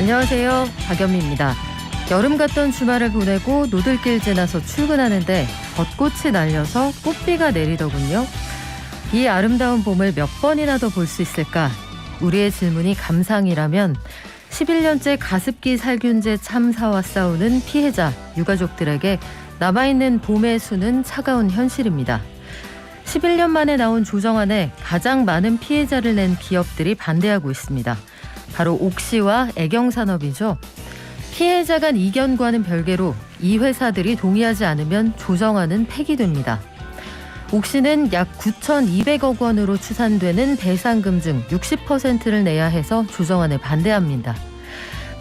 안녕하세요. 박연미입니다. 여름 같던 주말을 보내고 노들길 지나서 출근하는데 벚꽃이 날려서 꽃비가 내리더군요. 이 아름다운 봄을 몇 번이나 더 볼 수 있을까? 우리의 질문이 감상이라면 11년째 가습기 살균제 참사와 싸우는 피해자, 유가족들에게 남아있는 봄의 수는 차가운 현실입니다. 11년 만에 나온 조정안에 가장 많은 피해자를 낸 기업들이 반대하고 있습니다. 바로 옥시와 애경산업이죠. 피해자 간 이견과는 별개로 이 회사들이 동의하지 않으면 조정안은 폐기됩니다. 옥시는 약 9,200억 원으로 추산되는 배상금 중 60%를 내야 해서 조정안에 반대합니다.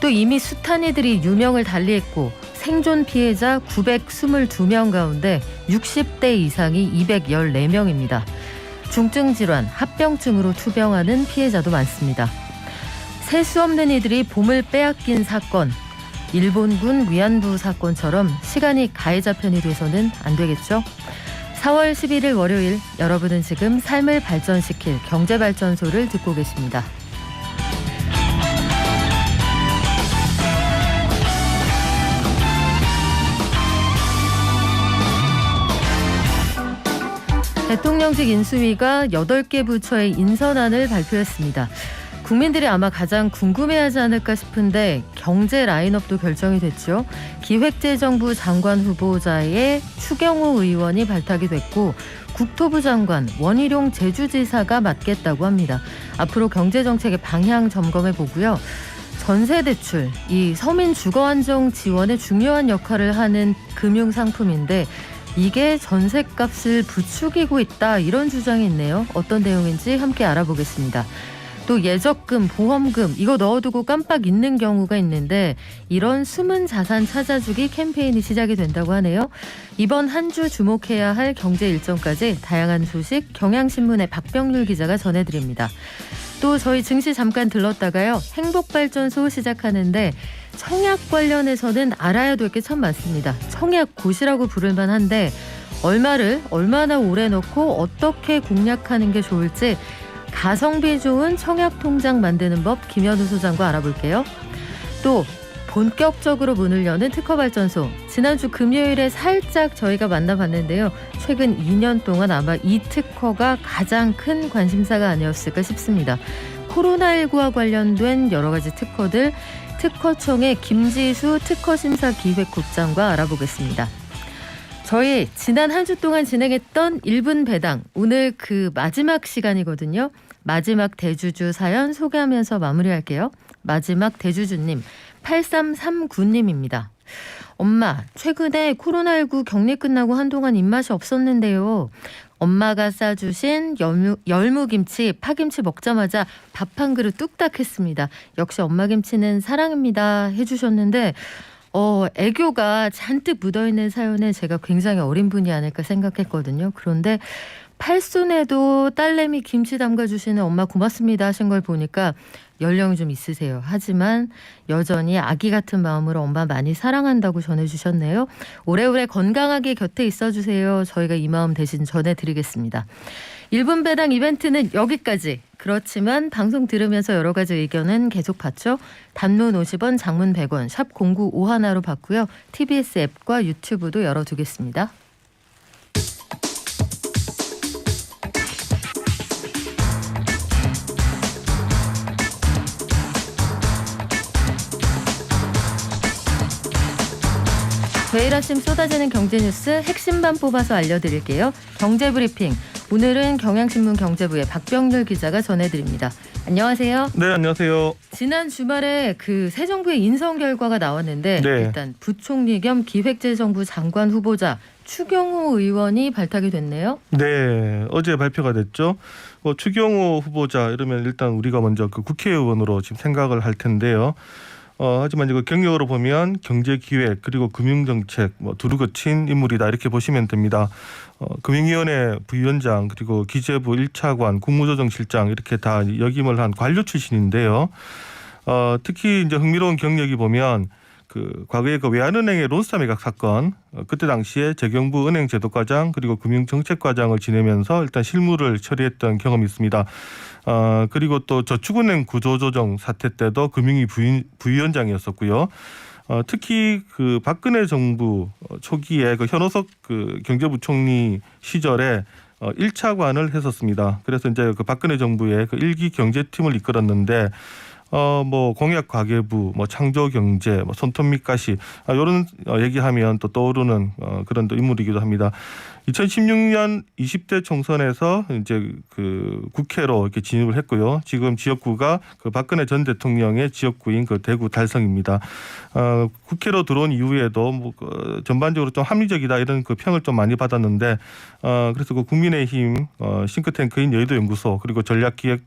또 이미 숱한 이들이 유명을 달리했고 생존 피해자 922명 가운데 60대 이상이 214명입니다. 중증 질환, 합병증으로 투병하는 피해자도 많습니다. 셀 수 없는 이들이 봄을 빼앗긴 사건, 일본군 위안부 사건처럼 시간이 가해자 편이 돼서는 안 되겠죠? 4월 11일 월요일, 여러분은 지금 삶을 발전시킬 경제발전소를 듣고 계십니다. 대통령직 인수위가 8개 부처의 인선안을 발표했습니다. 국민들이 아마 가장 궁금해하지 않을까 싶은데 경제 라인업도 결정이 됐죠. 기획재정부 장관 후보자의 추경호 의원이 발탁이 됐고 국토부 장관 원희룡 제주지사가 맡겠다고 합니다. 앞으로 경제정책의 방향 점검해 보고요. 전세대출, 이 서민 주거안정 지원에 중요한 역할을 하는 금융상품인데 이게 전셋값을 부추기고 있다, 이런 주장이 있네요. 어떤 내용인지 함께 알아보겠습니다. 또 예적금, 보험금 이거 넣어두고 깜빡 잊는 경우가 있는데 이런 숨은 자산 찾아주기 캠페인이 시작이 된다고 하네요. 이번 한 주 주목해야 할 경제 일정까지 다양한 소식 경향신문의 박병률 기자가 전해드립니다. 또 저희 증시 잠깐 들렀다가요. 행복발전소 시작하는데 청약 관련해서는 알아야 될 게 참 많습니다. 청약고시라고 부를만 한데 얼마를 얼마나 오래 넣고 어떻게 공략하는 게 좋을지 가성비 좋은 청약통장 만드는 법 김현우 소장과 알아볼게요. 또 본격적으로 문을 여는 특허발전소. 지난주 금요일에 살짝 저희가 만나봤는데요. 최근 2년 동안 아마 이 특허가 가장 큰 관심사가 아니었을까 싶습니다. 코로나19와 관련된 여러 가지 특허들, 특허청의 김지수 특허심사기획국장과 알아보겠습니다. 저희 지난 한 주 동안 진행했던 1분 배당, 오늘 그 마지막 시간이거든요. 마지막 대주주 사연 소개하면서 마무리할게요. 마지막 대주주님 8339님입니다. 엄마, 최근에 코로나19 격리 끝나고 한동안 입맛이 없었는데요. 엄마가 싸주신 열무김치, 파김치 먹자마자 밥 한 그릇 뚝딱 했습니다. 역시 엄마 김치는 사랑입니다 해주셨는데 애교가 잔뜩 묻어있는 사연에 제가 굉장히 어린 분이 아닐까 생각했거든요. 그런데 팔순에도 딸내미 김치 담가주시는 엄마 고맙습니다 하신 걸 보니까 연령이 좀 있으세요. 하지만 여전히 아기 같은 마음으로 엄마 많이 사랑한다고 전해주셨네요. 오래오래 건강하게 곁에 있어주세요. 저희가 이 마음 대신 전해드리겠습니다. 1분 배당 이벤트는 여기까지. 그렇지만 방송 들으면서 여러 가지 의견은 계속 받죠. 단문 50원, 장문 100원, 샵 0951로 받고요. TBS 앱과 유튜브도 열어두겠습니다. 매일 아침 쏟아지는 경제뉴스 핵심만 뽑아서 알려드릴게요. 경제브리핑. 오늘은 경향신문 경제부의 박병률 기자가 전해드립니다. 안녕하세요. 네, 안녕하세요. 지난 주말에 그 새 정부의 인선 결과가 나왔는데 일단 부총리 겸 기획재정부 장관 후보자 추경호 의원이 발탁이 됐네요. 네, 어제 발표가 됐죠. 추경호 후보자 이러면 일단 우리가 먼저 그 국회의원으로 지금 생각을 할 텐데요. 하지만 이거 경력으로 보면 경제기획 그리고 금융정책 두루 거친 인물이다 이렇게 보시면 됩니다. 금융위원회 부위원장 그리고 기재부 1차관 국무조정실장 이렇게 다 역임을 한 관료 출신인데요. 특히 이제 흥미로운 경력이 보면 그 과거에 그 외환은행의 론스타 매각 사건, 그때 당시에 재경부 은행제도과장 그리고 금융정책과장을 지내면서 일단 실무를 처리했던 경험이 있습니다. 그리고 또 저축은행 구조조정 사태 때도 금융위 부위원장이었었고요. 특히 그 박근혜 정부 초기에 그 현오석 그 경제부총리 시절에 1차관을 했었습니다. 그래서 이제 그 박근혜 정부의 그 1기 경제팀을 이끌었는데 뭐 공약 가계부, 뭐 창조 경제, 뭐 손톱 밑가시 이런 얘기하면 또 떠오르는 그런 또 인물이기도 합니다. 2016년 20대 총선에서 이제 그 국회로 이렇게 진입을 했고요. 지금 지역구가 그 박근혜 전 대통령의 지역구인 그 대구 달성입니다. 국회로 들어온 이후에도 뭐 전반적으로 좀 합리적이다 이런 그 평을 좀 많이 받았는데 그래서 그 국민의힘 싱크탱크인 여의도 연구소 그리고 전략기획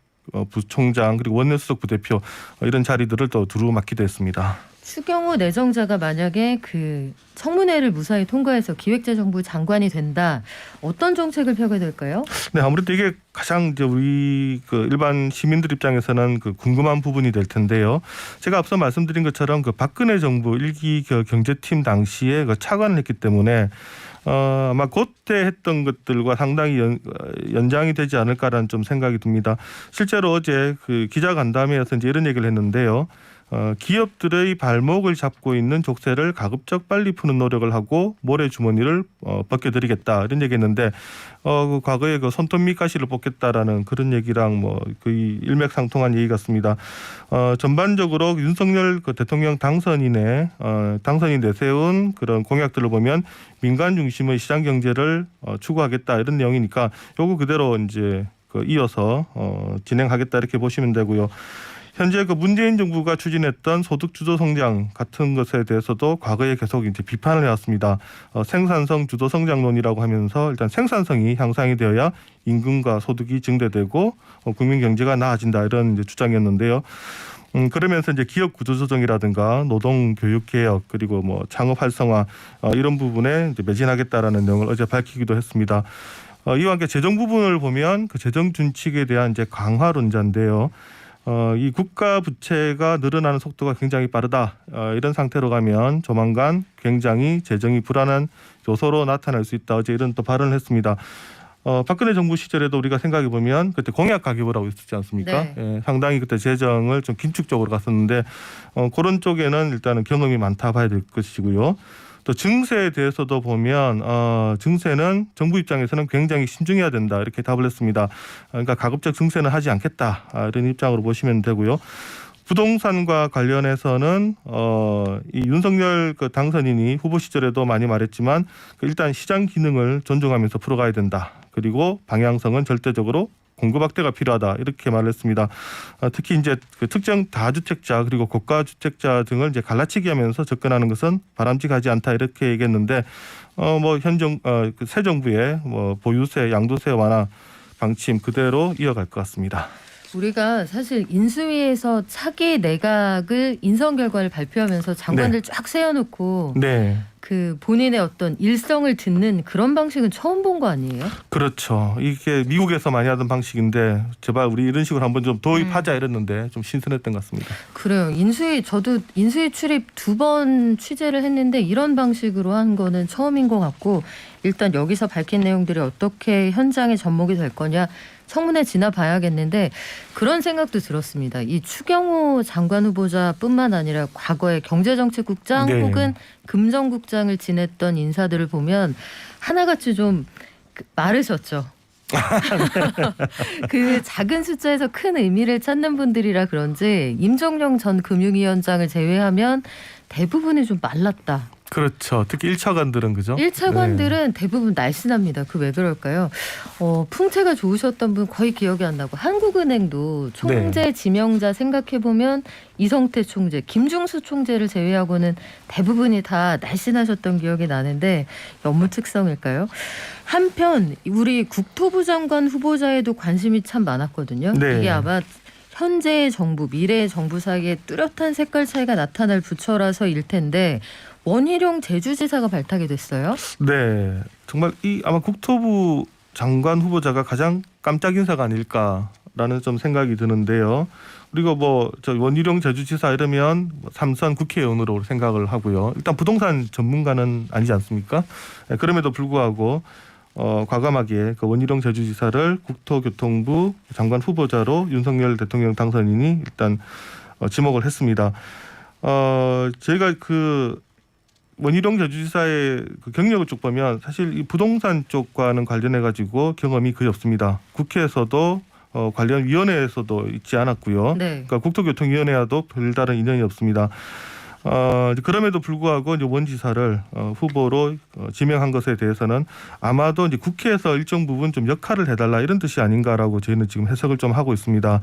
부총장 그리고 원내수석 부대표 이런 자리들을 또 두루 맡기도 했습니다. 추경호 내정자가 만약에 그 청문회를 무사히 통과해서 기획재정부 장관이 된다. 어떤 정책을 펴게 될까요? 네, 아무래도 이게 가장 이제 우리 그 일반 시민들 입장에서는 그 궁금한 부분이 될 텐데요. 제가 앞서 말씀드린 것처럼 그 박근혜 정부 1기 경제팀 당시에 그 차관을 했기 때문에 아마 그때 했던 것들과 상당히 연장이 되지 않을까라는 좀 생각이 듭니다. 실제로 어제 그 기자간담회에서 이제 이런 얘기를 했는데요. 기업들의 발목을 잡고 있는 족쇄를 가급적 빨리 푸는 노력을 하고 모래주머니를 벗겨드리겠다 이런 얘기했는데 그 과거에 그 손톱 밑가시를 뽑겠다라는 그런 얘기랑 뭐 거의 일맥상통한 얘기 같습니다. 전반적으로 윤석열 그 대통령 당선인이 내세운 그런 공약들을 보면 민간 중심의 시장 경제를 추구하겠다 이런 내용이니까 요거 그대로 이제 그 이어서 진행하겠다 이렇게 보시면 되고요. 현재 그 문재인 정부가 추진했던 소득 주도 성장 같은 것에 대해서도 과거에 계속 이제 비판을 해왔습니다. 생산성 주도 성장론이라고 하면서 일단 생산성이 향상이 되어야 임금과 소득이 증대되고 국민 경제가 나아진다 이런 이제 주장이었는데요. 그러면서 이제 기업 구조 조정이라든가 노동 교육 개혁 그리고 뭐 창업 활성화 이런 부분에 이제 매진하겠다라는 내용을 어제 밝히기도 했습니다. 이와 함께 재정 부분을 보면 그 재정 준칙에 대한 이제 강화론자인데요. 이 국가 부채가 늘어나는 속도가 굉장히 빠르다. 이런 상태로 가면 조만간 굉장히 재정이 불안한 요소로 나타날 수 있다. 어제 이런 또 발언을 했습니다. 박근혜 정부 시절에도 우리가 생각해 보면 그때 공약 가계부라고 있었지 않습니까? 네. 예, 상당히 그때 재정을 좀 긴축적으로 갔었는데 그런 쪽에는 일단은 경험이 많다 봐야 될 것이고요. 또 증세에 대해서도 보면 증세는 정부 입장에서는 굉장히 신중해야 된다 이렇게 답을 했습니다. 그러니까 가급적 증세는 하지 않겠다 이런 입장으로 보시면 되고요. 부동산과 관련해서는 이 윤석열 그 당선인이 후보 시절에도 많이 말했지만 일단 시장 기능을 존중하면서 풀어가야 된다. 그리고 방향성은 절대적으로 공급 확대가 필요하다 이렇게 말했습니다. 특히 이제 그 특정 다주택자 그리고 고가 주택자 등을 이제 갈라치기 하면서 접근하는 것은 바람직하지 않다 이렇게 얘기했는데 뭐 새 정부의 뭐 보유세, 양도세 완화 방침 그대로 이어갈 것 같습니다. 우리가 사실 인수위에서 차기 내각을 인선 결과를 발표하면서 장관들 쫙 세워놓고 네. 그 본인의 어떤 일성을 듣는 그런 방식은 처음 본 거 아니에요? 그렇죠. 이게 미국에서 많이 하던 방식인데 제발 우리 이런 식으로 한번 좀 도입하자 이랬는데 좀 신선했던 것 같습니다. 그래요. 저도 인수위 출입 2번 취재를 했는데 이런 방식으로 한 거는 처음인 것 같고 일단 여기서 밝힌 내용들이 어떻게 현장에 접목이 될 거냐 청문회 지나봐야겠는데 그런 생각도 들었습니다. 이 추경호 장관 후보자뿐만 아니라 과거에 경제정책국장 네. 혹은 금정국장을 지냈던 인사들을 보면 하나같이 좀 마르셨죠. 그 작은 숫자에서 큰 의미를 찾는 분들이라 그런지 임종영 전 금융위원장을 제외하면 대부분이 좀 말랐다. 그렇죠. 특히 1차관들은 그죠? 1차관들은 대부분 날씬합니다. 그 왜 그럴까요? 풍채가 좋으셨던 분 거의 기억이 안 나고 한국은행도 총재 지명자 생각해보면 이성태 총재, 김중수 총재를 제외하고는 대부분이 다 날씬하셨던 기억이 나는데 업무 특성일까요? 한편 우리 국토부 장관 후보자에도 관심이 참 많았거든요. 네. 이게 아마 현재의 정부, 미래의 정부 사이에 뚜렷한 색깔 차이가 나타날 부처라서일 텐데 원희룡 제주지사가 발탁이 됐어요. 네, 정말 이 아마 국토부 장관 후보자가 가장 깜짝 인사가 아닐까 않을까라는 좀 생각이 드는데요. 그리고 뭐 저 원희룡 제주지사 이러면 삼선 국회의원으로 생각을 하고요. 일단 부동산 전문가는 아니지 않습니까? 그럼에도 불구하고 과감하게 그 원희룡 제주지사를 국토교통부 장관 후보자로 윤석열 대통령 당선인이 일단 지목을 했습니다. 저희가 그 원희룡 제주지사의 그 경력을 쭉 보면 사실 이 부동산 쪽과는 관련해 가지고 경험이 거의 없습니다. 국회에서도 관련 위원회에서도 있지 않았고요. 네. 그러니까 국토교통위원회와도 별다른 인연이 없습니다. 그럼에도 불구하고 이제 원 지사를 후보로 지명한 것에 대해서는 아마도 이제 국회에서 일정 부분 좀 역할을 해달라 이런 뜻이 아닌가라고 저희는 지금 해석을 좀 하고 있습니다.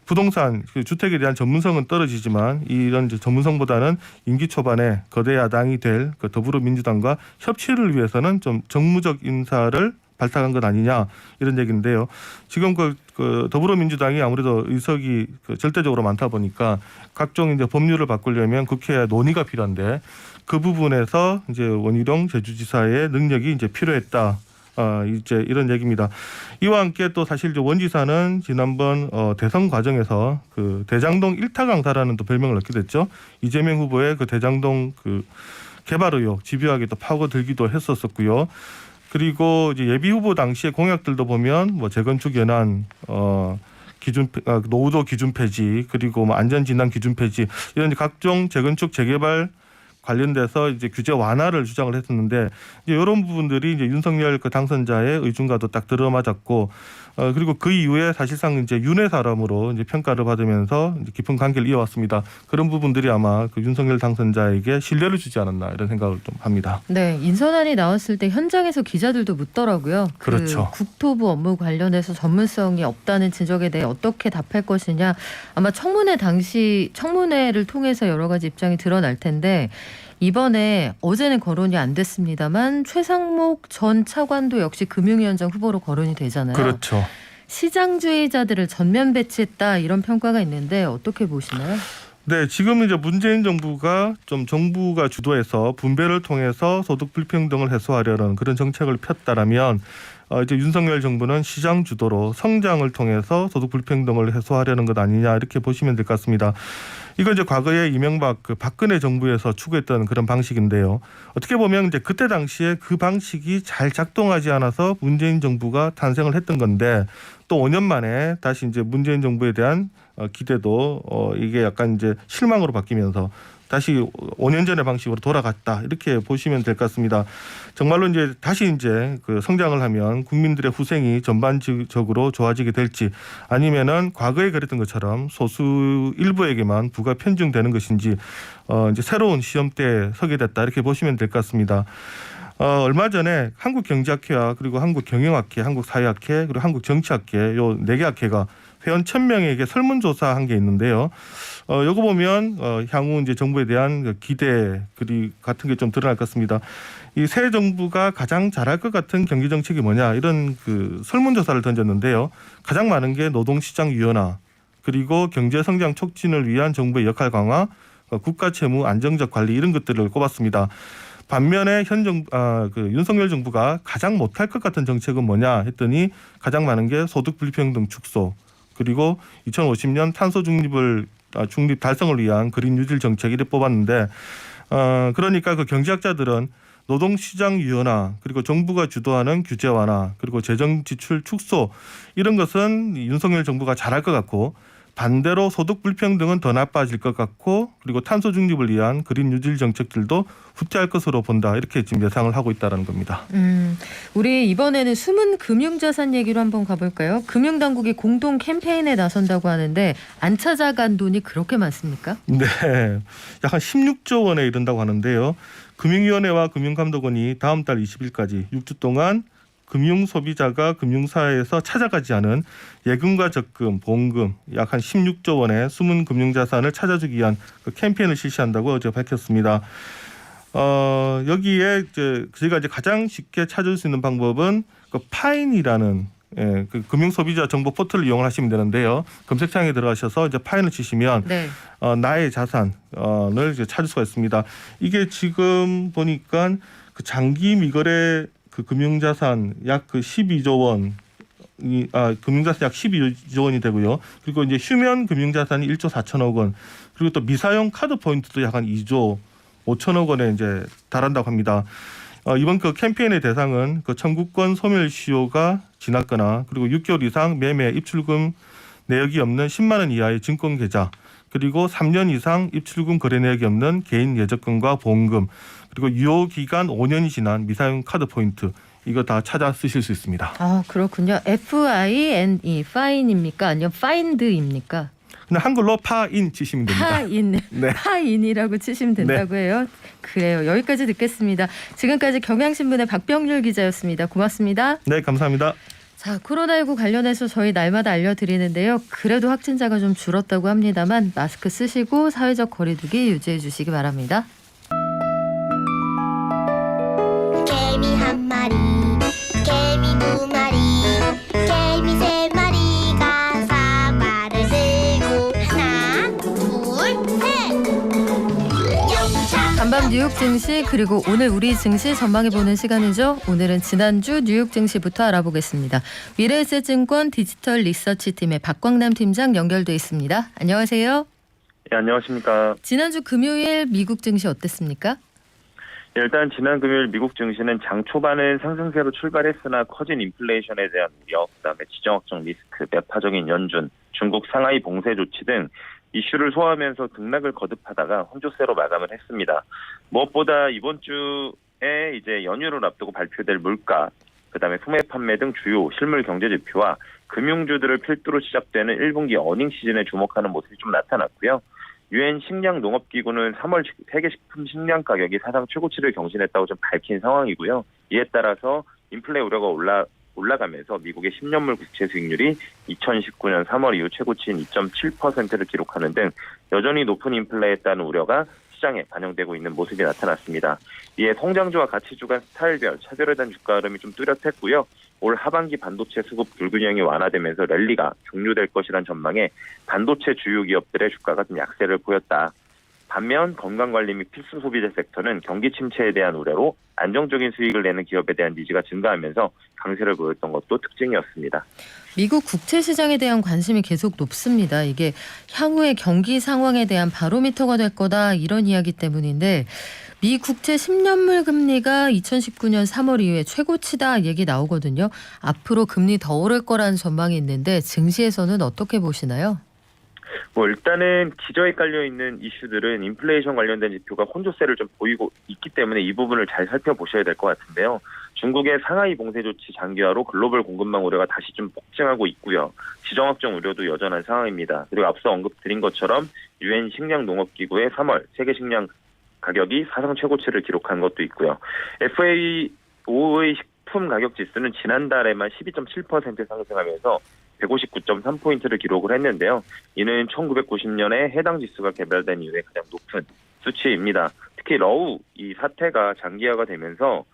부동산 주택에 대한 전문성은 떨어지지만 이런 이제 전문성보다는 임기 초반에 거대 야당이 될 그 더불어민주당과 협치를 위해서는 좀 정무적 인사를 발탁한 것 아니냐 이런 얘기인데요. 지금 그 더불어민주당이 아무래도 의석이 절대적으로 많다 보니까 각종 이제 법률을 바꾸려면 국회에 논의가 필요한데 그 부분에서 이제 원희룡 제주지사의 능력이 이제 필요했다. 이제 이런 얘기입니다. 이와 함께 또 사실 원 지사는 지난번 대선 과정에서 그 대장동 일타 강사라는 또 별명을 얻게 됐죠. 이재명 후보의 그 대장동 그 개발 의혹 집요하게 또 파고들기도 했었었고요. 그리고 이제 예비 후보 당시의 공약들도 보면 뭐 재건축 연한 노후도 기준 폐지 그리고 뭐 안전 진단 기준 폐지 이런 각종 재건축 재개발 관련돼서 이제 규제 완화를 주장을 했었는데 이제 이런 부분들이 이제 윤석열 그 당선자의 의중과도 딱 들어맞았고 그리고 그 이후에 사실상 이제 윤회 사람으로 이제 평가를 받으면서 이제 깊은 관계를 이어왔습니다. 그런 부분들이 아마 그 윤석열 당선자에게 신뢰를 주지 않았나 이런 생각을 좀 합니다. 네, 인선안이 나왔을 때 현장에서 기자들도 묻더라고요. 그렇죠. 국토부 업무 관련해서 전문성이 없다는 지적에 대해 어떻게 답할 것이냐. 아마 청문회를 통해서 여러 가지 입장이 드러날 텐데 이번에 어제는 거론이 안 됐습니다만 최상목 전 차관도 역시 금융위원장 후보로 거론이 되잖아요. 그렇죠. 시장주의자들을 전면 배치했다 이런 평가가 있는데 어떻게 보시나요? 네, 지금 이제 문재인 정부가 좀 정부가 주도해서 분배를 통해서 소득 불평등을 해소하려는 그런 정책을 폈다라면 이제 윤석열 정부는 시장 주도로 성장을 통해서 소득 불평등을 해소하려는 것 아니냐 이렇게 보시면 될 것 같습니다. 이건 이제 과거에 이명박 그 박근혜 정부에서 추구했던 그런 방식인데요. 어떻게 보면 이제 그때 당시에 그 방식이 잘 작동하지 않아서 문재인 정부가 탄생을 했던 건데 또 5년 만에 다시 이제 문재인 정부에 대한 기대도 이게 약간 이제 실망으로 바뀌면서 다시 5년 전의 방식으로 돌아갔다 이렇게 보시면 될 것 같습니다. 정말로 이제 다시 이제 그 성장을 하면 국민들의 후생이 전반적으로 좋아지게 될지 아니면은 과거에 그랬던 것처럼 소수 일부에게만 부가 편중되는 것인지 이제 새로운 시험대에 서게 됐다 이렇게 보시면 될 것 같습니다. 얼마 전에 한국경제학회와 그리고 한국경영학회, 한국사회학회 그리고 한국정치학회 요 4개 학회가 회원 1,000명에게 설문조사한 게 있는데요. 요거 보면 향후 이제 정부에 대한 기대 그리 같은 게 좀 드러날 것 같습니다. 이 새 정부가 가장 잘할 것 같은 경제 정책이 뭐냐 이런 그 설문조사를 던졌는데요. 가장 많은 게 노동시장 유연화 그리고 경제 성장 촉진을 위한 정부의 역할 강화, 국가 채무 안정적 관리 이런 것들을 꼽았습니다. 반면에 윤석열 정부가 가장 못할 것 같은 정책은 뭐냐 했더니 가장 많은 게 소득 불평등 축소 그리고 2050년 탄소 중립 달성을 위한 그린 뉴딜 정책 이를 뽑았는데 그러니까 그 경제학자들은 노동시장 유연화 그리고 정부가 주도하는 규제 완화 그리고 재정 지출 축소 이런 것은 윤석열 정부가 잘할 것 같고 반대로 소득 불평등은 더 나빠질 것 같고 그리고 탄소 중립을 위한 그린 뉴딜 정책들도 후퇴할 것으로 본다 이렇게 지금 예상을 하고 있다는 겁니다. 우리 이번에는 숨은 금융자산 얘기로 한번 가볼까요? 금융당국이 공동 캠페인에 나선다고 하는데 안 찾아간 돈이 그렇게 많습니까? 네, 약 한 16조 원에 이른다고 하는데요. 금융위원회와 금융감독원이 다음 달 20일까지 6주 동안 금융소비자가 금융사에서 찾아가지 않은 예금과 적금, 보험금 약 한 16조 원의 숨은 금융자산을 찾아주기 위한 그 캠페인을 실시한다고 어제 밝혔습니다. 여기에 저희가 이제 가장 쉽게 찾을 수 있는 방법은 그 파인이라는 그 금융소비자 정보 포털을 이용하시면 되는데요. 검색창에 들어가셔서 이제 파인을 치시면 네. 나의 자산을 이제 찾을 수가 있습니다. 이게 지금 보니까 그 장기 미거래 그 금융자산 약 그 12조 원 금융자산 약 12조 원이 되고요. 그리고 이제 휴면 금융자산이 1조 4천억 원. 그리고 또 미사용 카드 포인트도 약 한 2조 5천억 원에 이제 달한다고 합니다. 이번 그 캠페인의 대상은 그 청구권 소멸시효가 지났거나 그리고 6개월 이상 매매 입출금 내역이 없는 10만 원 이하의 증권 계좌, 그리고 3년 이상 입출금 거래 내역이 없는 개인 예적금과 보험금, 그리고 유효 기간 5년이 지난 미사용 카드 포인트, 이거 다 찾아 쓰실 수 있습니다. 아, 그렇군요. FINE, 파인입니까? 아니면 파인드입니까? 그냥 한글로 파인 치시면 됩니다. 파인, 네. 파인이라고 치시면 된다고 해요. 그래요. 여기까지 듣겠습니다. 지금까지 경향신문의 박병률 기자였습니다. 고맙습니다. 네, 감사합니다. 자, 코로나19 관련해서 저희 날마다 알려드리는데요. 그래도 확진자가 좀 줄었다고 합니다만 마스크 쓰시고 사회적 거리두기 유지해 주시기 바랍니다. 개미 한 마리, 개미 두 마리, 개미 세 마리가 사과를 들고 하나, 둘, 셋. 영차. 간밤 뉴욕 증시 그리고 오늘 우리 증시 전망해보는 시간이죠. 오늘은 지난주 뉴욕 증시부터 알아보겠습니다. 미래에셋증권 디지털 리서치 팀의 박광남 팀장 연결돼 있습니다. 안녕하세요. 네, 안녕하십니까. 지난주 금요일 미국 증시 어땠습니까? 네, 일단 지난 금요일 미국 증시는 장 초반은 상승세로 출발했으나 커진 인플레이션에 대한 우려, 그다음에 지정학적 리스크, 매파적인 연준, 중국 상하이 봉쇄 조치 등 이슈를 소화하면서 등락을 거듭하다가 혼조세로 마감을 했습니다. 무엇보다 이번 주에 이제 연휴를 앞두고 발표될 물가, 그다음에 소매 판매 등 주요 실물 경제 지표와 금융주들을 필두로 시작되는 1분기 어닝 시즌에 주목하는 모습이 좀 나타났고요. 유엔 식량 농업기구는 3월 세계 식품 식량 가격이 사상 최고치를 경신했다고 좀 밝힌 상황이고요. 이에 따라서 인플레 우려가 올라가면서 미국의 10년물 국채 수익률이 2019년 3월 이후 최고치인 2.7%를 기록하는 등 여전히 높은 인플레에 따른 우려가 시장에 반영되고 있는 모습이 나타났습니다. 이에 성장주와 가치주간 스타일별 차별화된 주가 흐름이 좀 뚜렷했고요. 올 하반기 반도체 수급 불균형이 완화되면서 랠리가 종료될 것이란 전망에 반도체 주요 기업들의 주가가 좀 약세를 보였다. 반면 건강관리 및 필수 소비재 섹터는 경기 침체에 대한 우려로 안정적인 수익을 내는 기업에 대한 니즈가 증가하면서 강세를 보였던 것도 특징이었습니다. 미국 국채 시장에 대한 관심이 계속 높습니다. 이게 향후의 경기 상황에 대한 바로미터가 될 거다 이런 이야기 때문인데 미 국채 10년물 금리가 2019년 3월 이후에 최고치다 얘기 나오거든요. 앞으로 금리 더 오를 거라는 전망이 있는데 증시에서는 어떻게 보시나요? 일단은 기저에 깔려 있는 이슈들은 인플레이션 관련된 지표가 혼조세를 좀 보이고 있기 때문에 이 부분을 잘 살펴보셔야 될 것 같은데요. 중국의 상하이 봉쇄 조치 장기화로 글로벌 공급망 우려가 다시 좀 폭증하고 있고요. 지정학적 우려도 여전한 상황입니다. 그리고 앞서 언급드린 것처럼 유엔 식량 농업기구의 3월 세계 식량 가격이 사상 최고치를 기록한 것도 있고요. FAO의 식품 가격 지수는 지난달에만 12.7% 상승하면서 159.3포인트를 기록을 했는데요. 이는 1990년에 해당 지수가 개발된 이후에 가장 높은 수치입니다. 특히 러우 이 사태가 장기화가 되면서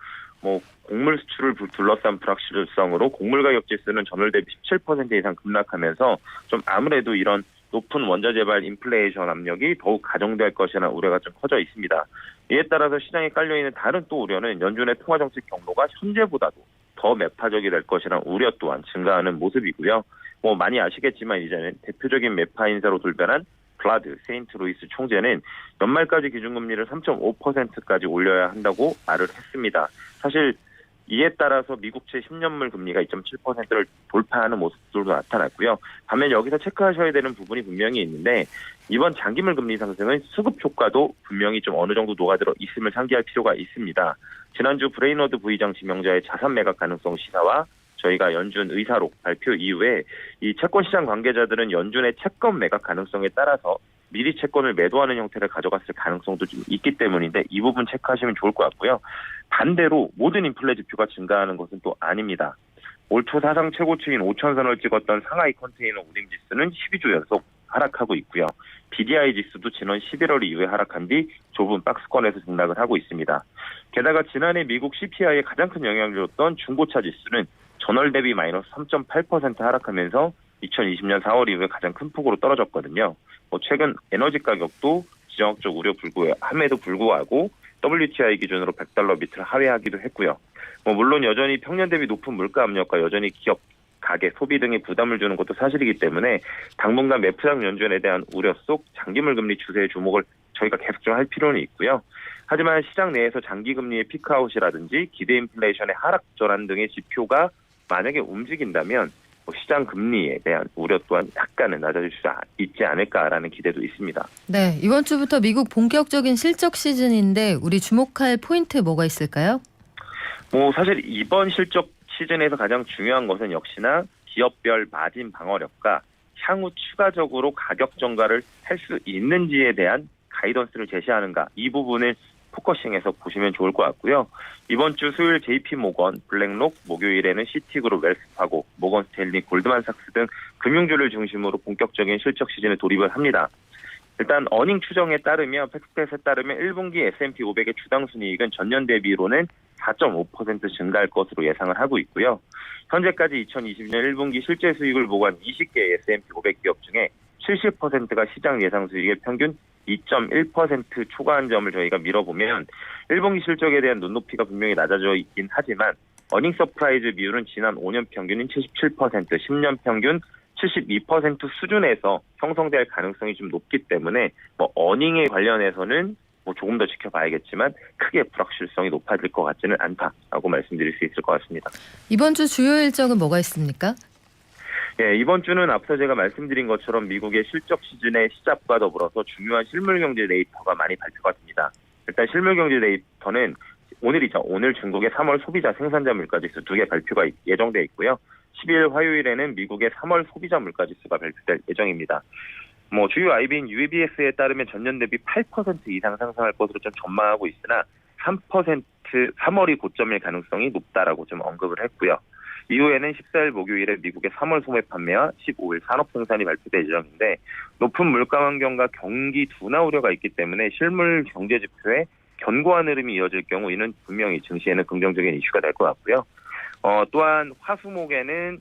곡물 수출을 둘러싼 불확실성으로 곡물 가격 지수는 전월 대비 17% 이상 급락하면서 좀 아무래도 이런 높은 원자재발 인플레이션 압력이 더욱 가중될 것이라는 우려가 좀 커져 있습니다. 이에 따라서 시장에 깔려있는 다른 또 우려는 연준의 통화정책 경로가 현재보다도 더 매파적이 될 것이라는 우려 또한 증가하는 모습이고요. 많이 아시겠지만 이제는 대표적인 매파 인사로 돌변한 블라드 세인트루이스 총재는 연말까지 기준금리를 3.5%까지 올려야 한다고 말을 했습니다. 사실 이에 따라서 미국채 10년물 금리가 2.7%를 돌파하는 모습들도 나타났고요. 반면 여기서 체크하셔야 되는 부분이 분명히 있는데 이번 장기물 금리 상승은 수급 효과도 분명히 좀 어느 정도 녹아들어 있음을 상기할 필요가 있습니다. 지난주 브레이너드 부의장 지명자의 자산 매각 가능성 시사와 저희가 연준 의사록 발표 이후에 이 채권시장 관계자들은 연준의 채권 매각 가능성에 따라서 미리 채권을 매도하는 형태를 가져갔을 가능성도 좀 있기 때문인데 이 부분 체크하시면 좋을 것 같고요. 반대로 모든 인플레 지표가 증가하는 것은 또 아닙니다. 올 초 사상 최고치인 5,000선을 찍었던 상하이 컨테이너 운임 지수는 12주 연속 하락하고 있고요. BDI 지수도 지난 11월 이후에 하락한 뒤 좁은 박스권에서 등락을 하고 있습니다. 게다가 지난해 미국 CPI에 가장 큰 영향을 줬던 중고차 지수는 전월 대비 마이너스 3.8% 하락하면서 2020년 4월 이후에 가장 큰 폭으로 떨어졌거든요. 최근 에너지 가격도 지정학적 우려 함에도 불구하고 WTI 기준으로 $100 밑을 하회하기도 했고요. 물론 여전히 평년 대비 높은 물가 압력과 여전히 기업 가계, 소비 등에 부담을 주는 것도 사실이기 때문에 당분간 매푸상 연준에 대한 우려 속 장기물 금리 추세에 주목을 저희가 계속 좀 할 필요는 있고요. 하지만 시장 내에서 장기 금리의 피크아웃이라든지 기대 인플레이션의 하락 전환 등의 지표가 만약에 움직인다면 시장 금리에 대한 우려 또한 약간은 낮아질 수 있지 않을까라는 기대도 있습니다. 네, 이번 주부터 미국 본격적인 실적 시즌인데 우리 주목할 포인트 뭐가 있을까요? 사실 이번 실적 시즌에서 가장 중요한 것은 역시나 기업별 마진 방어력과 향후 추가적으로 가격 전가를 할 수 있는지에 대한 가이던스를 제시하는가, 이 부분을 포커싱해서 보시면 좋을 것 같고요. 이번 주 수요일 JP모건, 블랙록, 목요일에는 시티그룹, 웰스파고, 모건스탠리, 골드만삭스 등 금융주를 중심으로 본격적인 실적 시즌에 돌입을 합니다. 일단 어닝 추정에 따르면 팩스텟에 따르면 1분기 S&P 500의 주당 순이익은 전년 대비로는 4.5% 증가할 것으로 예상을 하고 있고요. 현재까지 2020년 1분기 실제 수익을 보고한 20개의 S&P 500 기업 중에 70%가 시장 예상 수익의 평균 2.1% 초과한 점을 저희가 밀어보면 1분기 실적에 대한 눈높이가 분명히 낮아져 있긴 하지만 어닝 서프라이즈 비율은 지난 5년 평균인 77%, 10년 평균 72% 수준에서 형성될 가능성이 좀 높기 때문에 어닝에 관련해서는 조금 더 지켜봐야겠지만 크게 불확실성이 높아질 것 같지는 않다라고 말씀드릴 수 있을 것 같습니다. 이번 주 주요 일정은 뭐가 있습니까? 예, 이번 주는 앞서 제가 말씀드린 것처럼 미국의 실적 시즌의 시작과 더불어서 중요한 실물 경제 데이터가 많이 발표가 됩니다. 일단 실물 경제 데이터는 오늘이죠. 오늘 중국의 3월 소비자 생산자 물가지수 2개 발표가 예정돼 있고요. 12일 화요일에는 미국의 3월 소비자 물가지수가 발표될 예정입니다. 주요 IB인 UBS에 따르면 전년 대비 8% 이상 상승할 것으로 좀 전망하고 있으나 3% 3월이 고점일 가능성이 높다라고 좀 언급을 했고요. 이후에는 14일 목요일에 미국의 3월 소매 판매와 15일 산업 생산이 발표될 예정인데 높은 물가 환경과 경기 둔화 우려가 있기 때문에 실물 경제 지표에 견고한 흐름이 이어질 경우 이는 분명히 증시에는 긍정적인 이슈가 될 것 같고요. 또한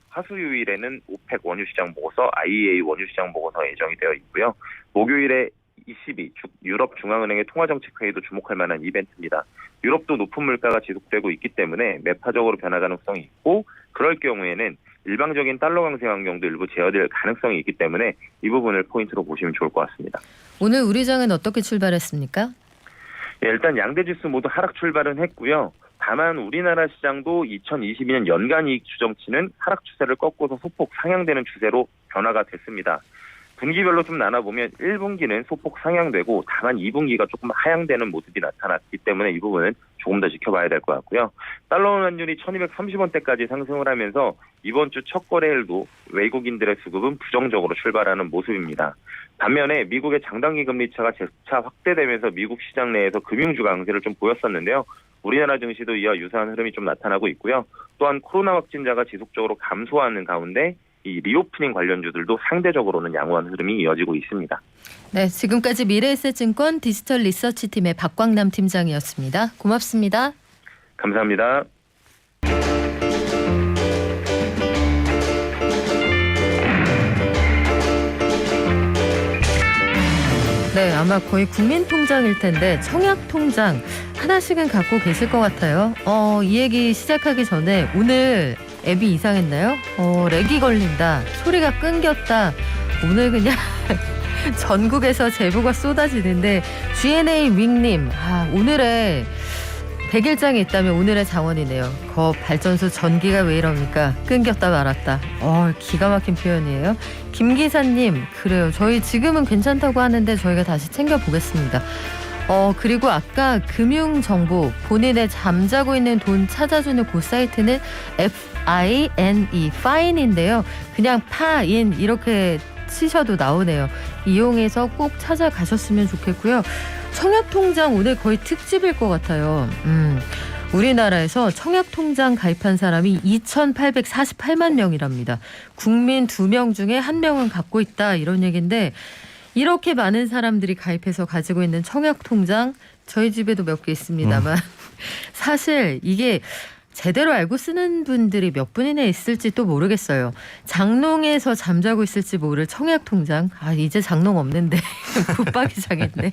화수요일에는 오펙 원유시장 보고서, IEA 원유시장 보고서 예정이 되어 있고요. 목요일에 ECB, 유럽 중앙은행의 통화정책회의도 주목할 만한 이벤트입니다. 유럽도 높은 물가가 지속되고 있기 때문에 매파적으로 변화 가능성이 있고 그럴 경우에는 일방적인 달러 강세 환경도 일부 제어될 가능성이 있기 때문에 이 부분을 포인트로 보시면 좋을 것 같습니다. 오늘 우리 장은 어떻게 출발했습니까? 예, 일단 양대 지수 모두 하락 출발은 했고요. 다만 우리나라 시장도 2022년 연간 이익 추정치는 하락 추세를 꺾고서 소폭 상향되는 추세로 변화가 됐습니다. 분기별로 좀 나눠보면 1분기는 소폭 상향되고 다만 2분기가 조금 하향되는 모습이 나타났기 때문에 이 부분은 조금 더 지켜봐야 될 것 같고요. 달러 원 환율이 1230원대까지 상승을 하면서 이번 주 첫 거래일도 외국인들의 수급은 부정적으로 출발하는 모습입니다. 반면에 미국의 장단기 금리 차가 재차 확대되면서 미국 시장 내에서 금융주 강세를 좀 보였었는데요. 우리나라 증시도 이와 유사한 흐름이 좀 나타나고 있고요. 또한 코로나 확진자가 지속적으로 감소하는 가운데 이 리오프닝 관련주들도 상대적으로는 양호한 흐름이 이어지고 있습니다. 네, 지금까지 미래에셋증권 디지털 리서치팀의 박광남 팀장이었습니다. 고맙습니다. 감사합니다. 네, 아마 거의 국민통장일 텐데 청약통장 하나씩은 갖고 계실 것 같아요. 이 얘기 시작하기 전에 오늘 앱이 이상했나요? 렉이 걸린다, 소리가 끊겼다. 오늘 그냥 전국에서 제보가 쏟아지는데 GNA 윙님, 오늘의 100일장이 있다면 오늘의 장원이네요. 거 발전소 전기가 왜 이럽니까? 끊겼다 말았다. 기가 막힌 표현이에요. 김기사님, 그래요. 저희 지금은 괜찮다고 하는데 저희가 다시 챙겨보겠습니다. 그리고 아까 금융정보, 본인의 잠자고 있는 돈 찾아주는 그 사이트는 FINE, fine인데요. 그냥 파인 이렇게 치셔도 나오네요. 이용해서 꼭 찾아가셨으면 좋겠고요. 청약통장 오늘 거의 특집일 것 같아요. 우리나라에서 청약통장 가입한 사람이 2,848만 명이랍니다. 국민 2명 중에 1명은 갖고 있다, 이런 얘기인데 이렇게 많은 사람들이 가입해서 가지고 있는 청약통장, 저희 집에도 몇 개 있습니다만 사실 이게 제대로 알고 쓰는 분들이 몇 분이나 있을지 또 모르겠어요. 장롱에서 잠자고 있을지 모를 청약통장. 이제 장롱 없는데 붙박이장했네.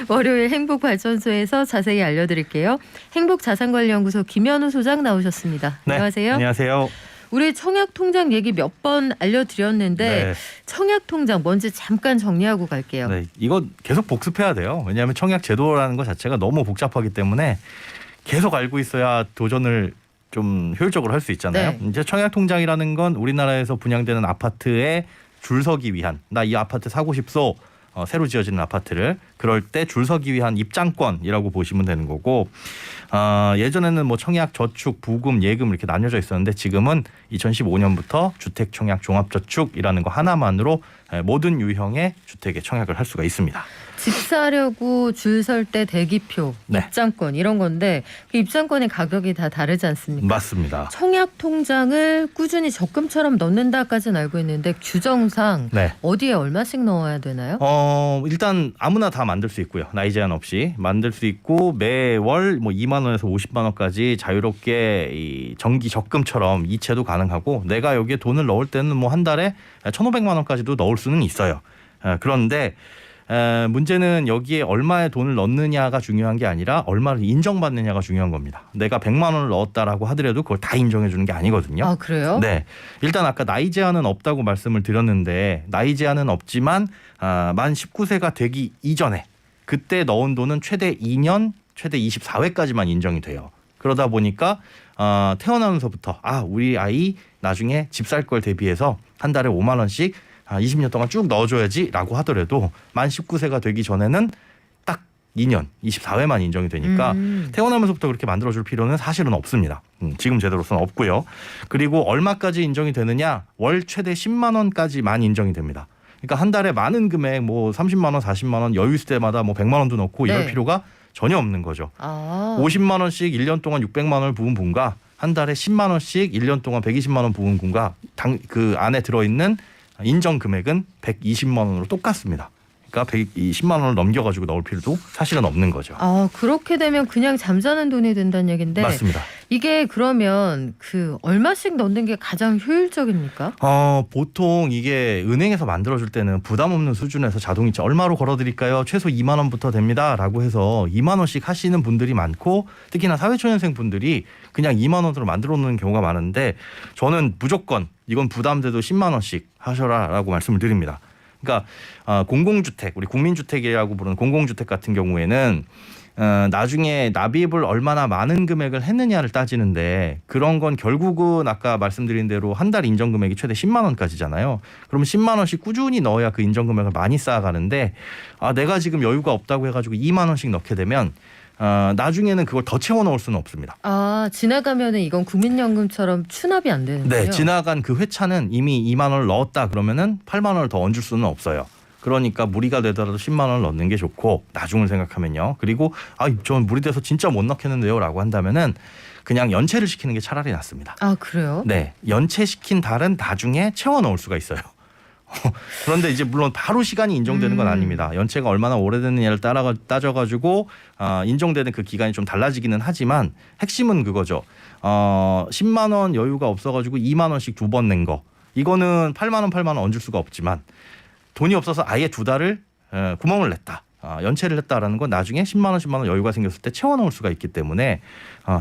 월요일 행복발전소에서 자세히 알려드릴게요. 행복자산관리연구소 김현우 소장 나오셨습니다. 네, 안녕하세요. 안녕하세요. 우리 청약통장 얘기 몇 번 알려드렸는데 네. 청약통장 뭔지 잠깐 정리하고 갈게요. 네, 이거 계속 복습해야 돼요. 왜냐하면 청약 제도라는 것 자체가 너무 복잡하기 때문에 계속 알고 있어야 도전을 좀 효율적으로 할 수 있잖아요. 네. 이제 청약통장이라는 건 우리나라에서 분양되는 아파트에 줄 서기 위한, 나 이 아파트 사고 싶소, 새로 지어지는 아파트를 그럴 때 줄 서기 위한 입장권이라고 보시면 되는 거고, 예전에는 뭐 청약, 저축, 부금, 예금 이렇게 나뉘어져 있었는데 지금은 2015년부터 주택 청약 종합저축이라는 거 하나만으로 모든 유형의 주택에 청약을 할 수가 있습니다. 집 사려고 줄 설 때 대기표, 네. 입장권 이런 건데 그 입장권의 가격이 다 다르지 않습니까? 맞습니다. 청약통장을 꾸준히 적금처럼 넣는다까지는 알고 있는데 규정상 네. 어디에 얼마씩 넣어야 되나요? 일단 아무나 다 만들 수 있고요. 나이 제한 없이 만들 수 있고 매월 뭐 2만 원에서 50만 원까지 자유롭게 이 정기 적금처럼 이체도 가능하고, 내가 여기에 돈을 넣을 때는 뭐 한 달에 1,500만 원까지도 넣을 수는 있어요. 그런데 문제는 여기에 얼마의 돈을 넣느냐가 중요한 게 아니라 얼마를 인정받느냐가 중요한 겁니다. 내가 100만 원을 넣었다라고 하더라도 그걸 다 인정해 주는 게 아니거든요. 아, 그래요? 네. 일단 아까 나이 제한은 없다고 말씀을 드렸는데, 나이 제한은 없지만 만 19세가 되기 이전에 그때 넣은 돈은 최대 2년, 최대 24회까지만 인정이 돼요. 그러다 보니까 태어나면서부터 우리 아이 나중에 집 살 걸 대비해서 한 달에 5만 원씩 20년 동안 쭉 넣어줘야지라고 하더라도 만 19세가 되기 전에는 딱 2년 24회만 인정이 되니까 태어나면서부터 그렇게 만들어줄 필요는 사실은 없습니다. 지금 제도로서는 없고요. 그리고 얼마까지 인정이 되느냐, 월 최대 10만 원까지만 인정이 됩니다. 그러니까 한 달에 많은 금액 뭐 30만 원, 40만 원 여유 있을 때마다 뭐 100만 원도 넣고 이럴 네. 필요가 전혀 없는 거죠. 50만 원씩 1년 동안 600만 원을 부은 분과 한 달에 10만 원씩 1년 동안 120만 원 부은 분과 그 안에 들어있는 인정 금액은 120만 원으로 똑같습니다. 그러니까 120만 원을 넘겨가지고 넣을 필요도 사실은 없는 거죠. 그렇게 되면 그냥 잠자는 돈이 된다는 얘기인데 맞습니다. 이게 그러면 그 얼마씩 넣는 게 가장 효율적입니까? 보통 이게 은행에서 만들어줄 때는 부담 없는 수준에서 자동이체 얼마로 걸어드릴까요? 최소 2만 원부터 됩니다라고 해서 2만 원씩 하시는 분들이 많고, 특히나 사회초년생 분들이 그냥 2만 원으로 만들어 놓는 경우가 많은데, 저는 무조건 이건 부담돼도 10만 원씩 하셔라라고 말씀을 드립니다. 그러니까 공공주택, 우리 국민주택이라고 부르는 공공주택 같은 경우에는 나중에 납입을 얼마나 많은 금액을 했느냐를 따지는데, 그런 건 결국은 아까 말씀드린 대로 한 달 인정 금액이 최대 10만 원까지잖아요. 그러면 10만 원씩 꾸준히 넣어야 그 인정 금액을 많이 쌓아가는데, 내가 지금 여유가 없다고 해가지고 2만 원씩 넣게 되면 나중에는 그걸 더 채워 넣을 수는 없습니다. 지나가면은 이건 국민연금처럼 추납이 안 되는군요. 네, 지나간 그 회차는 이미 2만 원을 넣었다 그러면은 8만 원을 더 얹을 수는 없어요. 그러니까 무리가 되더라도 10만 원을 넣는 게 좋고, 나중을 생각하면요. 그리고 전 무리돼서 진짜 못 넣겠는데요라고 한다면은 그냥 연체를 시키는 게 차라리 낫습니다. 그래요? 네, 연체시킨 달은 나중에 채워 넣을 수가 있어요. 그런데 이제 물론 바로 시간이 인정되는 건 아닙니다. 연체가 얼마나 오래됐느냐를 따져가지고 인정되는 그 기간이 좀 달라지기는 하지만, 핵심은 그거죠. 10만 원 여유가 없어가지고 2만 원씩 2번 낸 거, 이거는 8만 원 얹을 수가 없지만, 돈이 없어서 아예 2달을 구멍을 냈다, 연체를 했다라는 건 나중에 10만 원 여유가 생겼을 때 채워 넣을 수가 있기 때문에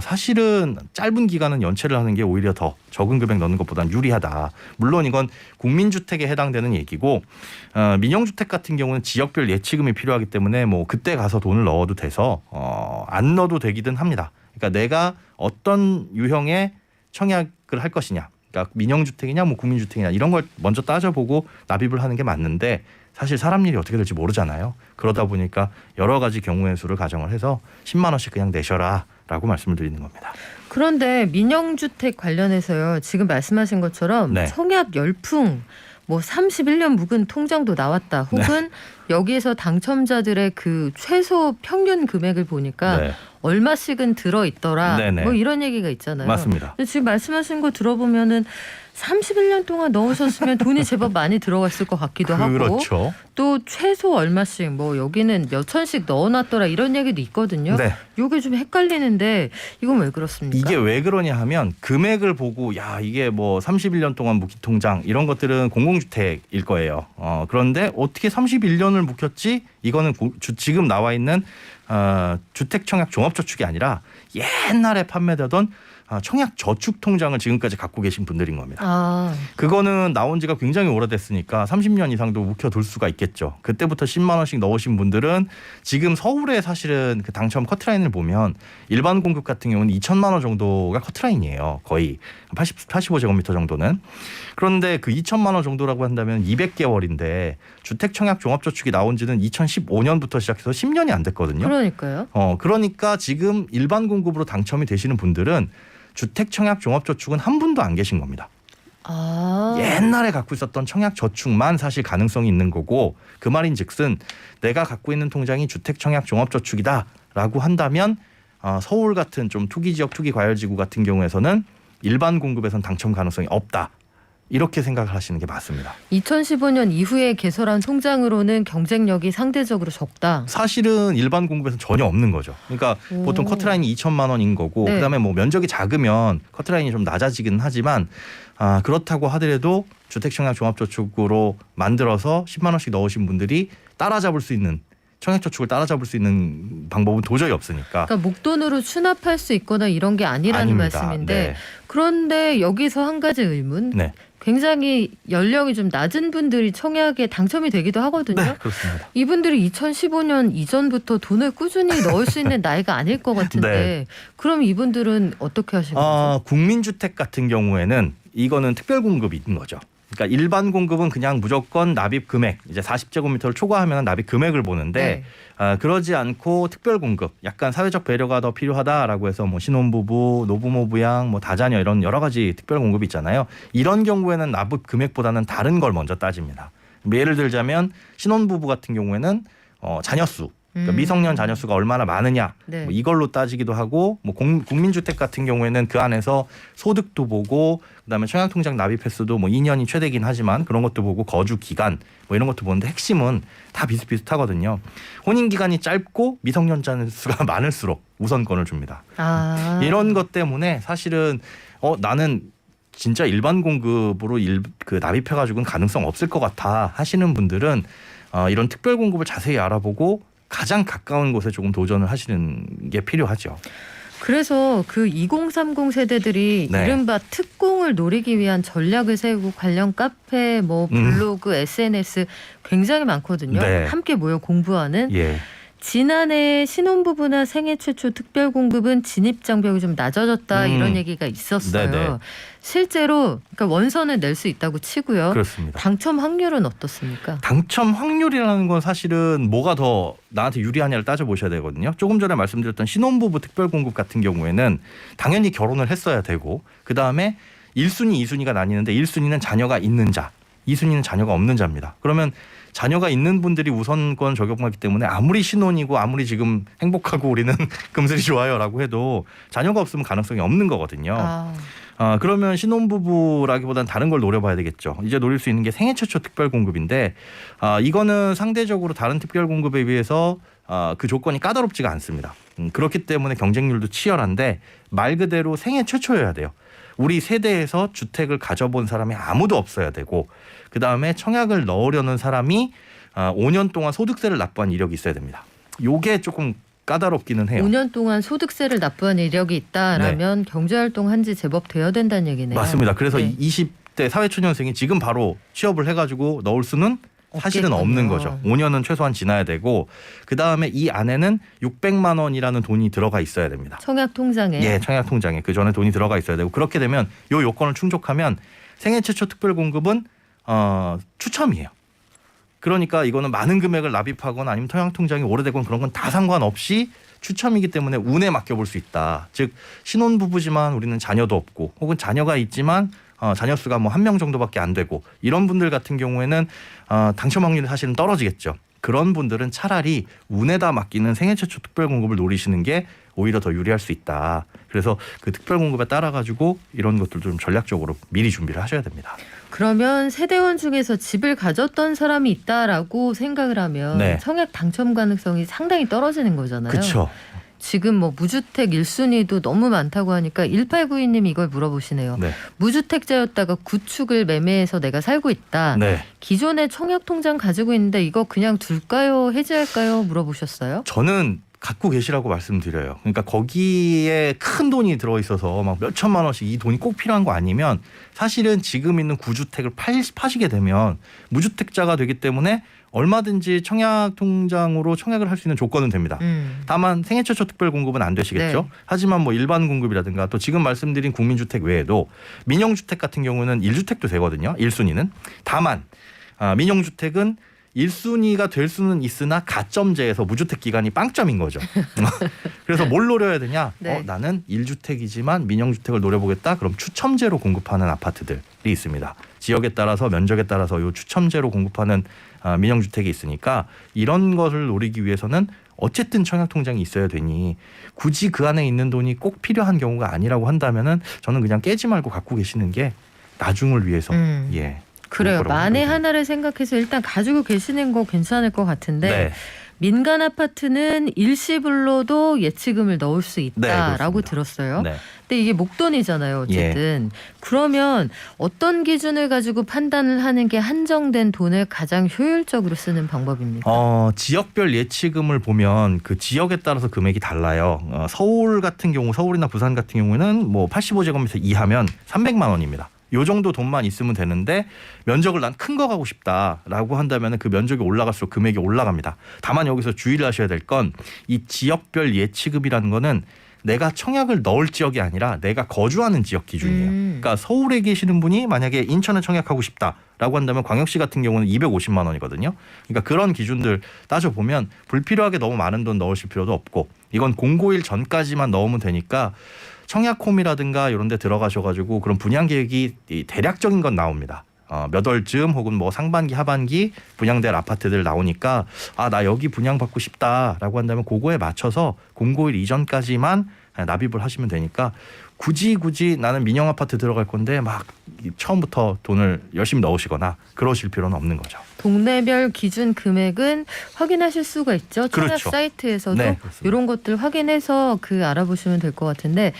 사실은 짧은 기간은 연체를 하는 게 오히려 더 적은 금액 넣는 것보다는 유리하다. 물론 이건 국민주택에 해당되는 얘기고, 민영주택 같은 경우는 지역별 예치금이 필요하기 때문에 뭐 그때 가서 돈을 넣어도 돼서 안 넣어도 되기는 합니다. 그러니까 내가 어떤 유형의 청약을 할 것이냐, 그러니까 민영주택이냐 뭐 국민주택이냐 이런 걸 먼저 따져보고 납입을 하는 게 맞는데, 사실 사람 일이 어떻게 될지 모르잖아요. 그러다 보니까 여러 가지 경우의 수를 가정을 해서 10만 원씩 그냥 내셔라라고 말씀을 드리는 겁니다. 그런데 민영주택 관련해서요, 지금 말씀하신 것처럼 네. 청약 열풍, 뭐 31년 묵은 통장도 나왔다, 혹은 여기에서 당첨자들의 그 최소 평균 금액을 보니까 네. 얼마씩은 들어있더라, 네네. 뭐 이런 얘기가 있잖아요. 맞습니다. 근데 지금 말씀하신 거 들어보면은 31년 동안 넣으셨으면 돈이 제법 많이 들어갔을 것 같기도 하고, 그렇죠. 또 최소 얼마씩, 뭐 여기는 몇 천씩 넣어놨더라 이런 얘기도 있거든요. 네. 이게 좀 헷갈리는데 이건 왜 그렇습니까? 이게 왜 그러냐 하면, 금액을 보고 이게 뭐 31년 동안 묵힌 통장 이런 것들은 공공주택일 거예요. 그런데 어떻게 31년을 묵혔지? 이거는 지금 나와 있는 주택청약 종합저축이 아니라 옛날에 판매되던 청약 저축 통장을 지금까지 갖고 계신 분들인 겁니다. 아, 그거는 나온 지가 굉장히 오래됐으니까 30년 이상도 묵혀둘 수가 있겠죠. 그때부터 10만 원씩 넣으신 분들은 지금 서울에 사실은 그 당첨 커트라인을 보면 일반 공급 같은 경우는 2천만 원 정도가 커트라인이에요. 거의 85제곱미터 정도는. 그런데 그 2천만 원 정도라고 한다면 200개월인데 주택 청약 종합저축이 나온 지는 2015년부터 시작해서 10년이 안 됐거든요. 그러니까요. 그러니까 지금 일반 공급으로 당첨이 되시는 분들은 주택 청약 종합저축은 한 분도 안 계신 겁니다. 아, 옛날에 갖고 있었던 청약 저축만 사실 가능성이 있는 거고 그 말인즉슨 내가 갖고 있는 통장이 주택 청약 종합저축이다라고 한다면 서울 같은 좀 투기 지역 투기 과열지구 같은 경우에서는 일반 공급에선 당첨 가능성이 없다. 이렇게 생각을 하시는 게 맞습니다. 2015년 이후에 개설한 통장으로는 경쟁력이 상대적으로 적다. 사실은 일반 공급에서는 전혀 없는 거죠. 그러니까 오. 보통 커트라인이 2천만 원인 거고 네. 그다음에 뭐 면적이 작으면 커트라인이 좀 낮아지긴 하지만 그렇다고 하더라도 주택청약 종합저축으로 만들어서 10만 원씩 넣으신 분들이 따라잡을 수 있는 청약저축을 따라잡을 수 있는 방법은 도저히 없으니까. 그러니까 목돈으로 추납할 수 있거나 이런 게 아니라는 아닙니다. 말씀인데 네. 그런데 여기서 한 가지 의문. 네. 굉장히 연령이 좀 낮은 분들이 청약에 당첨이 되기도 하거든요. 네, 그렇습니다. 이분들이 2015년 이전부터 돈을 꾸준히 넣을 수 있는 나이가 아닐 것 같은데 네. 그럼 이분들은 어떻게 하신 거죠? 국민주택 같은 경우에는 이거는 특별 공급인 거죠. 그러니까 일반 공급은 그냥 무조건 납입 금액 이제 40제곱미터를 초과하면 납입 금액을 보는데 그러지 않고 특별 공급 약간 사회적 배려가 더 필요하다라고 해서 뭐 신혼부부, 노부모 부양, 뭐 다자녀 이런 여러 가지 특별 공급이 있잖아요. 이런 경우에는 납입 금액보다는 다른 걸 먼저 따집니다. 예를 들자면 신혼부부 같은 경우에는 자녀 수 그러니까 미성년 자녀 수가 얼마나 많으냐 네. 뭐 이걸로 따지기도 하고 뭐 국민주택 같은 경우에는 그 안에서 소득도 보고 그다음에 청약통장 납입 횟수도 뭐 2년이 최대긴 하지만 그런 것도 보고 거주 기간 뭐 이런 것도 보는데 핵심은 다 비슷비슷하거든요. 혼인 기간이 짧고 미성년 자녀 수가 많을수록 우선권을 줍니다. 아. 이런 것 때문에 사실은 나는 진짜 일반 공급으로 납입해가지고는 가능성 없을 것 같아 하시는 분들은 이런 특별 공급을 자세히 알아보고 가장 가까운 곳에 조금 도전을 하시는 게 필요하죠. 그래서 그 2030 세대들이 네. 이른바 특공을 노리기 위한 전략을 세우고 관련 카페, 뭐 블로그, SNS 굉장히 많거든요. 네. 함께 모여 공부하는. 예. 지난해 신혼부부나 생애 최초 특별 공급은 진입 장벽이 좀 낮아졌다 이런 얘기가 있었어요. 네네. 실제로 그러니까 원서는 낼 수 있다고 치고요. 그렇습니다. 당첨 확률은 어떻습니까? 당첨 확률이라는 건 사실은 뭐가 더 나한테 유리하냐를 따져보셔야 되거든요. 조금 전에 말씀드렸던 신혼부부 특별공급 같은 경우에는 당연히 결혼을 했어야 되고 그다음에 1순위, 2순위가 나뉘는데 1순위는 자녀가 있는 자, 2순위는 자녀가 없는 자입니다. 그러면 자녀가 있는 분들이 우선권 적용하기 때문에 아무리 신혼이고 아무리 지금 행복하고 우리는 금슬이 좋아요라고 해도 자녀가 없으면 가능성이 없는 거거든요. 그러면 신혼부부라기보다는 다른 걸 노려봐야 되겠죠. 이제 노릴 수 있는 게 생애 최초 특별공급인데 이거는 상대적으로 다른 특별공급에 비해서 그 조건이 까다롭지가 않습니다. 그렇기 때문에 경쟁률도 치열한데 말 그대로 생애 최초여야 돼요. 우리 세대에서 주택을 가져본 사람이 아무도 없어야 되고 그다음에 청약을 넣으려는 사람이 5년 동안 소득세를 납부한 이력이 있어야 됩니다. 요게 조금 까다롭기는 해요. 5년 동안 소득세를 납부한 이력이 있다라면 경제활동 한지 제법 되어야 된다는 얘기네요. 맞습니다. 그래서 네. 20대 사회초년생이 지금 바로 취업을 해가지고 넣을 수는 사실은 없겠군요. 없는 거죠. 5년은 최소한 지나야 되고 그다음에 이 안에는 600만 원이라는 돈이 들어가 있어야 됩니다. 청약 통장에. 예, 청약 통장에 그 전에 돈이 들어가 있어야 되고 그렇게 되면 요 요건을 충족하면 생애 최초 특별 공급은 추첨이에요. 그러니까 이거는 많은 금액을 납입하거나 아니면 청약 통장이 오래되거나 그런 건 다 상관없이 추첨이기 때문에 운에 맡겨볼 수 있다. 즉 신혼부부지만 우리는 자녀도 없고 혹은 자녀가 있지만 자녀 수가 뭐 1명 정도밖에 안 되고 이런 분들 같은 경우에는 당첨 확률이 사실은 떨어지겠죠. 그런 분들은 차라리 운에다 맡기는 생애 최초 특별 공급을 노리시는 게 오히려 더 유리할 수 있다. 그래서 그 특별 공급에 따라 가지고 이런 것들 좀 전략적으로 미리 준비를 하셔야 됩니다. 그러면 세대원 중에서 집을 가졌던 사람이 있다라고 생각을 하면 네. 청약 당첨 가능성이 상당히 떨어지는 거잖아요. 그렇죠. 지금 뭐 무주택 1순위도 너무 많다고 하니까 1892님이 이걸 물어보시네요. 네. 무주택자였다가 구축을 매매해서 내가 살고 있다. 네. 기존에 청약 통장 가지고 있는데 이거 그냥 둘까요? 해지할까요? 물어보셨어요. 저는 갖고 계시라고 말씀드려요. 그러니까 거기에 큰 돈이 들어있어서 막 몇 천만 원씩 이 돈이 꼭 필요한 거 아니면 사실은 지금 있는 구주택을 파시게 되면 무주택자가 되기 때문에 얼마든지 청약통장으로 청약을 할 수 있는 조건은 됩니다. 다만 생애 최초 특별 공급은 안 되시겠죠. 네. 하지만 뭐 일반 공급이라든가 또 지금 말씀드린 국민주택 외에도 민영주택 같은 경우는 1주택도 되거든요. 1순위는. 다만 민영주택은 1순위가 될 수는 있으나 가점제에서 무주택 기간이 빵점인 거죠. 그래서 뭘 노려야 되냐? 네. 나는 1주택이지만 민영주택을 노려보겠다. 그럼 추첨제로 공급하는 아파트들이 있습니다. 지역에 따라서 면적에 따라서 이 추첨제로 공급하는 민영주택이 있으니까 이런 것을 노리기 위해서는 어쨌든 청약통장이 있어야 되니 굳이 그 안에 있는 돈이 꼭 필요한 경우가 아니라고 한다면은 저는 그냥 깨지 말고 갖고 계시는 게 나중을 위해서 예. 그래요. 거라고 만에 생각이 하나를 생각해서 일단 가지고 계시는 거 괜찮을 것 같은데 네. 민간 아파트는 일시불로도 예치금을 넣을 수 있다라고 그렇습니다. 들었어요. 네. 근데 이게 목돈이잖아요. 어쨌든. 그러면 어떤 기준을 가지고 판단을 하는 게 한정된 돈을 가장 효율적으로 쓰는 방법입니까? 지역별 예치금을 보면 그 지역에 따라서 금액이 달라요. 서울 같은 경우, 서울이나 부산 같은 경우는 뭐 85제곱미터 이하면 300만 원입니다. 요 정도 돈만 있으면 되는데 면적을 난 큰 거 가고 싶다라고 한다면 그 면적이 올라갈수록 금액이 올라갑니다. 다만 여기서 주의를 하셔야 될 건 이 지역별 예치금이라는 거는 내가 청약을 넣을 지역이 아니라 내가 거주하는 지역 기준이에요. 그러니까 서울에 계시는 분이 만약에 인천에 청약하고 싶다라고 한다면 광역시 같은 경우는 250만 원이거든요. 그러니까 그런 기준들 따져보면 불필요하게 너무 많은 돈 넣으실 필요도 없고 이건 공고일 전까지만 넣으면 되니까 청약홈이라든가 이런 데 들어가셔가지고 그런 분양 계획이 대략적인 건 나옵니다. 몇 월쯤 혹은 뭐 상반기 하반기 분양될 아파트들 나오니까 나 여기 분양받고 싶다라고 한다면 그거에 맞춰서 공고일 이전까지만 납입을 하시면 되니까 굳이 나는 민영 아파트 들어갈 건데 막 처음부터 돈을 열심히 넣으시거나 그러실 필요는 없는 거죠. 동네별 기준 금액은 확인하실 수가 있죠. 청약 그렇죠. 사이트에서도 네, 그렇습니다. 이런 것들 확인해서 알아보시면 될 것 같은데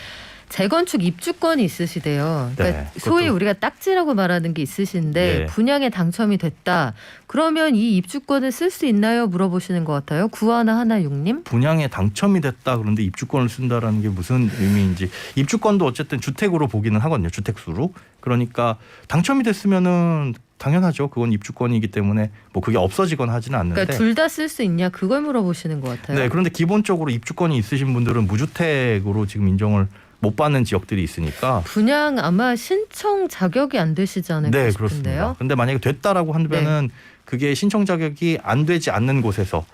재건축 입주권이 있으시대요. 그러니까 네, 소위 그것도- 우리가 딱지라고 말하는 게 있으신데 네. 분양에 당첨이 됐다. 그러면 이 입주권을 쓸 수 있나요? 물어보시는 것 같아요. 9116님. 분양에 당첨이 됐다 그런데 입주권을 쓴다라는 게 무슨 의미인지 입주권도 어쨌든 주택으로 보기는 하거든요. 주택수로. 그러니까 당첨이 됐으면은 당연하죠. 그건 입주권이기 때문에 뭐 그게 없어지거나 하지는 않는데. 그러니까 둘 다 쓸 수 있냐 그걸 물어보시는 것 같아요. 네. 그런데 기본적으로 입주권이 있으신 분들은 무주택으로 지금 인정을 못 받는 지역들이 있으니까. 분양 아마 신청 자격이 안 되시지 않을까 네, 싶은데요. 그렇습니다. 근데 만약에 됐다라고 한다면은 그게 신청 자격이 안 되지 않는 곳에서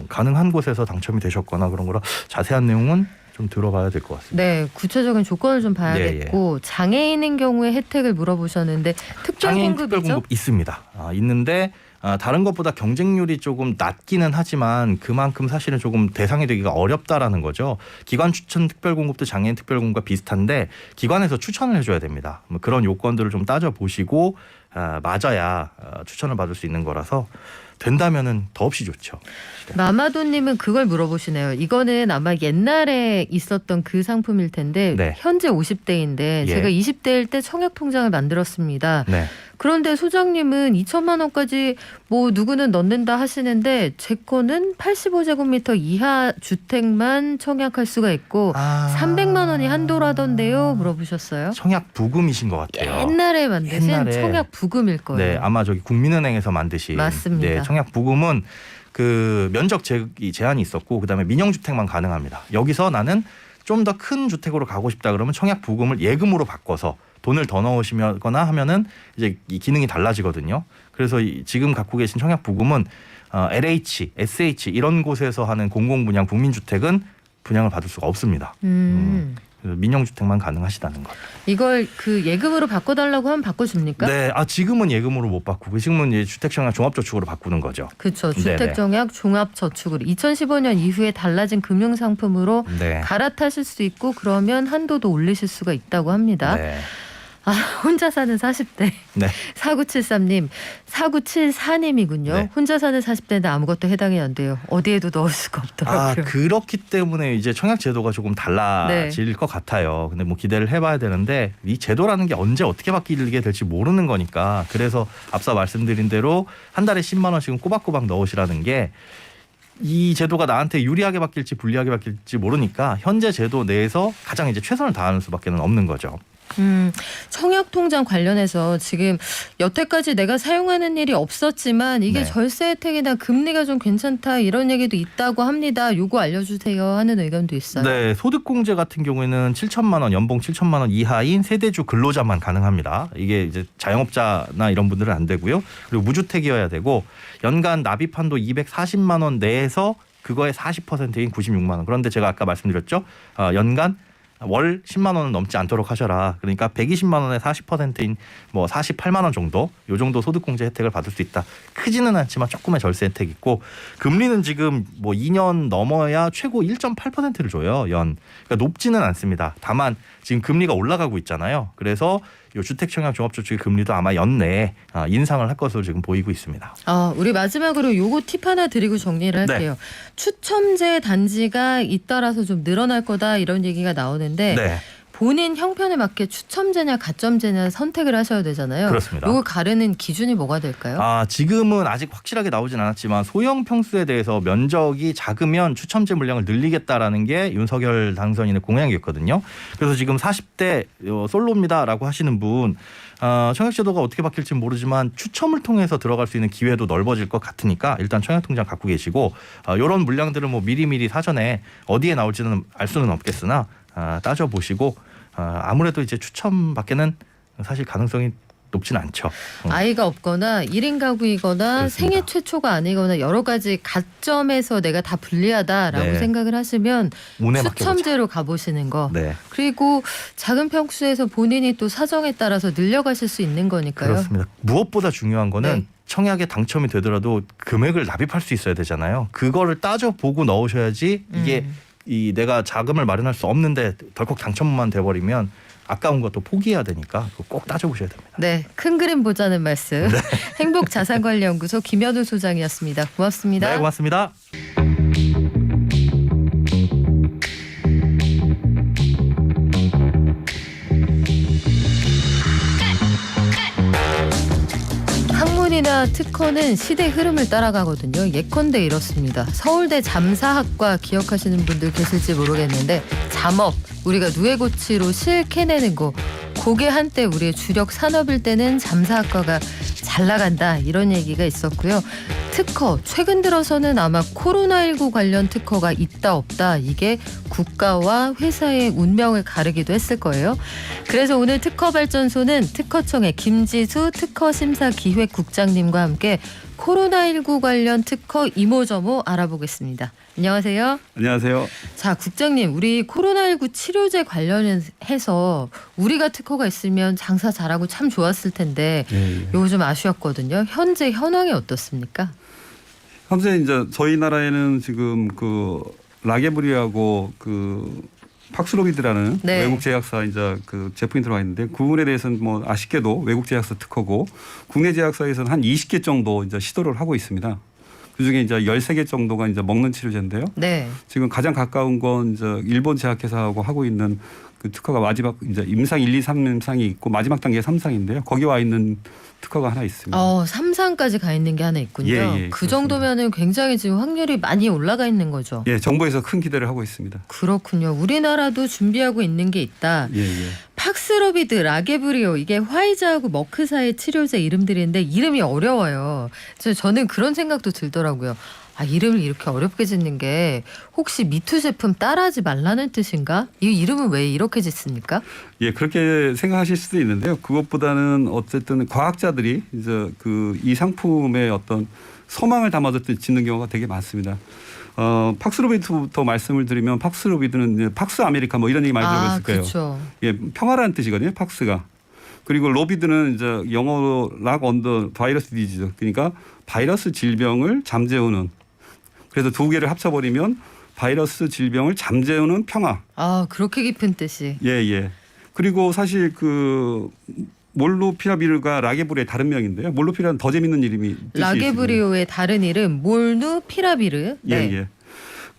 가능한 곳에서 당첨이 되셨거나 그런 거라 자세한 내용은 좀 들어봐야 될 것 같습니다. 네, 구체적인 조건을 좀 봐야겠고 장애인인 경우에 혜택을 물어보셨는데 특별 장애인 공급이죠? 특별 공급 있습니다. 있는데 다른 것보다 경쟁률이 조금 낮기는 하지만 그만큼 사실은 조금 대상이 되기가 어렵다라는 거죠. 기관 추천 특별 공급도 장애인 특별 공급과 비슷한데 기관에서 추천을 해줘야 됩니다. 그런 요건들을 좀 따져보시고 맞아야 추천을 받을 수 있는 거라서 된다면은 더없이 좋죠. 마마도님은 그걸 물어보시네요. 이거는 아마 옛날에 있었던 그 상품일 텐데 네. 현재 50대인데 예. 제가 20대일 때 청약통장을 만들었습니다. 네. 그런데 소장님은 2천만 원까지 뭐 누구는 넣는다 하시는데 제 거는 85제곱미터 이하 주택만 청약할 수가 있고 300만 원이 한도라던데요? 물어보셨어요. 청약 부금이신 것 같아요. 옛날에 만드신 옛날에. 청약 부금일 거예요. 네, 아마 저기 국민은행에서 만드신 맞습니다. 네, 청약 부금은 그 면적 제한이 있었고 그다음에 민영주택만 가능합니다. 여기서 나는 좀 더 큰 주택으로 가고 싶다 그러면 청약 부금을 예금으로 바꿔서 돈을 더 넣으시거나 하면은 이제 이 기능이 달라지거든요. 그래서 지금 갖고 계신 청약 부금은 LH, SH 이런 곳에서 하는 공공분양 국민주택은 분양을 받을 수가 없습니다. 그래서 민영주택만 가능하시다는 것. 이걸 예금으로 바꿔달라고 하면 바꿔줍니까? 네, 지금은 예금으로 못 바꾸고 지금은 이제 주택청약 종합저축으로 바꾸는 거죠. 그렇죠. 네네. 주택정약 종합저축으로 2015년 이후에 달라진 금융상품으로 네. 갈아타실 수 있고 그러면 한도도 올리실 수가 있다고 합니다. 네. 혼자 사는 40대 네. 4973님 4974님이군요. 네. 혼자 사는 40대인데 아무것도 해당이 안 돼요. 어디에도 넣을 수가 없더라고요. 그렇기 때문에 이제 청약 제도가 조금 달라질 것 같아요. 근데 뭐 기대를 해봐야 되는데 이 제도라는 게 언제 어떻게 바뀌게 될지 모르는 거니까 그래서 앞서 말씀드린 대로 한 달에 10만 원씩은 꼬박꼬박 넣으시라는 게 이 제도가 나한테 유리하게 바뀔지 불리하게 바뀔지 모르니까 현재 제도 내에서 가장 이제 최선을 다하는 수밖에 없는 거죠. 청약통장 관련해서 지금 여태까지 내가 사용하는 일이 없었지만 이게 네. 절세 혜택이나 금리가 좀 괜찮다 이런 얘기도 있다고 합니다. 요거 알려주세요 하는 의견도 있어요. 네, 소득공제 같은 경우에는 7천만 원, 연봉 7천만 원 이하인 세대주 근로자만 가능합니다. 이게 이제 자영업자나 이런 분들은 안 되고요. 그리고 무주택이어야 되고 연간 납입한도 240만 원 내에서 그거의 40%인 96만 원. 그런데 제가 아까 말씀드렸죠. 연간 월 10만 원은 넘지 않도록 하셔라. 그러니까 120만 원의 40%인 뭐 48만 원 정도, 요 정도 소득공제 혜택을 받을 수 있다. 크지는 않지만 조금의 절세 혜택 있고 금리는 지금 뭐 2년 넘어야 최고 1.8%를 줘요. 연. 그러니까 높지는 않습니다. 다만 지금 금리가 올라가고 있잖아요. 그래서 요 주택청약 종합저축의 금리도 아마 연내에 인상을 할 것으로 지금 보이고 있습니다. 우리 마지막으로 요거 팁 하나 드리고 정리를 할게요. 추첨제 단지가 잇따라서 좀 늘어날 거다 이런 얘기가 나오는데 네. 본인 형편에 맞게 추첨제냐 가점제냐 선택을 하셔야 되잖아요. 그렇습니다. 요거 가르는 기준이 뭐가 될까요? 지금은 아직 확실하게 나오진 않았지만 소형 평수에 대해서 면적이 작으면 추첨제 물량을 늘리겠다라는 게 윤석열 당선인의 공약이었거든요. 그래서 지금 40대 솔로입니다라고 하시는 분 청약제도가 어떻게 바뀔지 모르지만 추첨을 통해서 들어갈 수 있는 기회도 넓어질 것 같으니까 일단 청약통장 갖고 계시고 이런 물량들을 뭐 미리미리 사전에 어디에 나올지는 알 수는 없겠으나 따져보시고 아무래도 이제 추첨밖에는 사실 가능성이 높진 않죠. 아이가 없거나 1인 가구이거나 그렇습니다. 생애 최초가 아니거나 여러 가지 가점에서 내가 다 불리하다라고 네. 생각을 하시면 운에 맡겨보자. 추첨제로 가보시는 거. 네, 그리고 작은 평수에서 본인이 또 사정에 따라서 늘려가실 수 있는 거니까요. 그렇습니다. 무엇보다 중요한 거는 네. 청약에 당첨이 되더라도 금액을 납입할 수 있어야 되잖아요. 그거를 따져보고 넣으셔야지 이게 이 내가 자금을 마련할 수 없는데 덜컥 당첨만 돼버리면 아까운 것도 포기해야 되니까 그거 꼭 따져보셔야 됩니다. 네, 큰 그림 보자는 말씀. 행복자산관리연구소 김현우 소장이었습니다. 고맙습니다. 네, 고맙습니다. 학문이나 특허는 시대 흐름을 따라가거든요. 예컨대 이렇습니다. 서울대 잠사학과 기억하시는 분들 계실지 모르겠는데 잠업, 우리가 누에고치로 실 캐내는 거 그게 한때 우리의 주력 산업일 때는 잠사학과가 잘 나간다 이런 얘기가 있었고요. 특허, 최근 들어서는 아마 코로나19 관련 특허가 있다 없다 이게 국가와 회사의 운명을 가르기도 했을 거예요. 그래서 오늘 특허발전소는 특허청의 김지수 특허심사기획국장님과 함께 코로나19 관련 특허 이모저모 알아보겠습니다. 안녕하세요. 안녕하세요. 자, 국장님, 우리 코로나19 치료제 관련해서 우리가 특허가 있으면 장사 잘하고 참 좋았을 텐데 요거 좀 아쉬웠거든요. 현재 현황이 어떻습니까? 현재 이제 저희 나라에는 지금 그 라게브리하고 그 팍스로비드라는 네. 외국 제약사 이제 그 제품이 들어와 있는데 그 부분에 대해서는 뭐 아쉽게도 외국 제약사 특허고 국내 제약사에서는 한 20개 정도 이제 시도를 하고 있습니다. 그중에 이제 13개 정도가 이제 먹는 치료제인데요. 네. 지금 가장 가까운 건 이제 일본 제약회사하고 하고 있는 그 특허가 마지막 이제 임상 1, 2, 3상이 있고 마지막 단계 3상인데요. 거기 와 있는 특허가 하나 있습니다. 3상까지 가 있는 게 하나 있군요. 예, 그 정도면은 굉장히 지금 확률이 많이 올라가 있는 거죠. 예, 정부에서 큰 기대를 하고 있습니다. 그렇군요. 우리나라도 준비하고 있는 게 있다. 예. 팍스로비드, 라게브리오 이게 화이자하고 머크사의 치료제 이름들인데 이름이 어려워요. 저는 그런 생각도 들더라고요. 이름을 이렇게 어렵게 짓는 게 혹시 미투 제품 따라하지 말라는 뜻인가? 이 이름은 왜 이렇게 짓습니까? 예, 그렇게 생각하실 수도 있는데요. 그것보다는 어쨌든 과학자들이 이제 그 이 상품의 어떤 소망을 담아서 짓는 경우가 되게 많습니다. 팍스로비드부터 말씀을 드리면 팍스로비드는 이제 팍스 아메리카 뭐 이런 얘기 많이 들어봤을 거예요. 그렇죠. 예, 평화라는 뜻이거든요. 팍스가. 그리고 로비드는 이제 영어로 락 언더 바이러스 디지즈. 그러니까 바이러스 질병을 잠재우는. 그래서 두 개를 합쳐버리면 바이러스 질병을 잠재우는 평화. 그렇게 깊은 뜻이. 예. 그리고 사실 그 몰누피라비르가 라게브리오의 다른 명인데요. 몰누피라는 더 재밌는 이름이 뜻이 라게브리오의 다른 이름 몰누피라비르. 네. 예.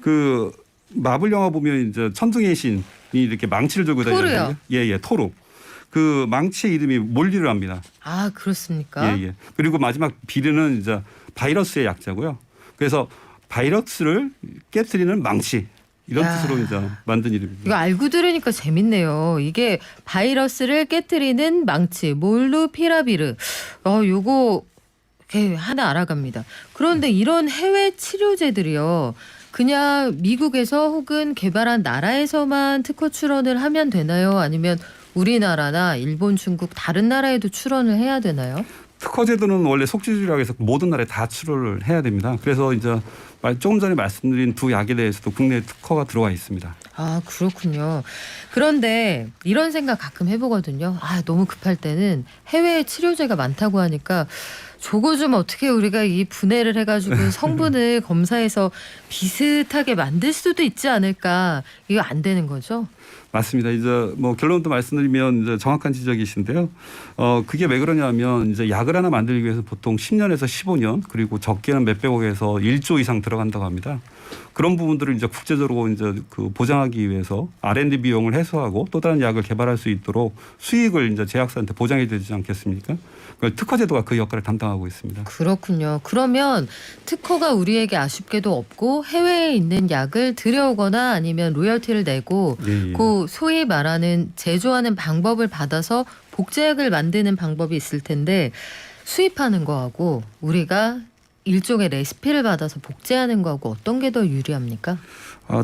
그 마블 영화 보면 이제 천둥의 신이 이렇게 망치를 들고 다니는데 토르요. 예, 토르. 그 망치의 이름이 몰리를 합니다. 그렇습니까? 예. 그리고 마지막 비르는 이제 바이러스의 약자고요. 그래서 바이러스를 깨트리는 망치 이런 야. 뜻으로 이제 만든 이름입니다. 이거 알고 들으니까 재밌네요. 이게 바이러스를 깨트리는 망치 몰누피라비르. 요거 하나 알아갑니다. 그런데 이런 해외 치료제들이요. 그냥 미국에서 혹은 개발한 나라에서만 특허 출원을 하면 되나요? 아니면 우리나라나 일본, 중국 다른 나라에도 출원을 해야 되나요? 특허 제도는 원래 속지주의라고 해서 모든 나라에 다 출원을 해야 됩니다. 그래서 이제 조금 전에 말씀드린 두 약에 대해서도 국내에 특허가 들어와 있습니다. 아, 그렇군요. 그런데 이런 생각 가끔 해보거든요. 너무 급할 때는 해외에 치료제가 많다고 하니까 저거 좀 어떻게 우리가 이 분해를 해가지고 성분을 검사해서 비슷하게 만들 수도 있지 않을까. 이거 안 되는 거죠? 맞습니다. 이제 뭐 결론도 말씀드리면 이제 정확한 지적이신데요. 그게 왜 그러냐면 이제 약을 하나 만들기 위해서 보통 10년에서 15년 그리고 적게는 몇백억에서 1조 이상 들어간다고 합니다. 그런 부분들을 이제 국제적으로 이제 그 보장하기 위해서 R&D 비용을 해소하고 또 다른 약을 개발할 수 있도록 수익을 이제 제약사한테 보장해야 되지 않겠습니까? 특허 제도가 그 역할을 담당하고 있습니다. 그렇군요. 그러면 특허가 우리에게 아쉽게도 없고 해외에 있는 약을 들여오거나 아니면 로열티를 내고 예. 그 소위 말하는 제조하는 방법을 받아서 복제약을 만드는 방법이 있을 텐데 수입하는 거하고 우리가 일종의 레시피를 받아서 복제하는 거하고 어떤 게 더 유리합니까?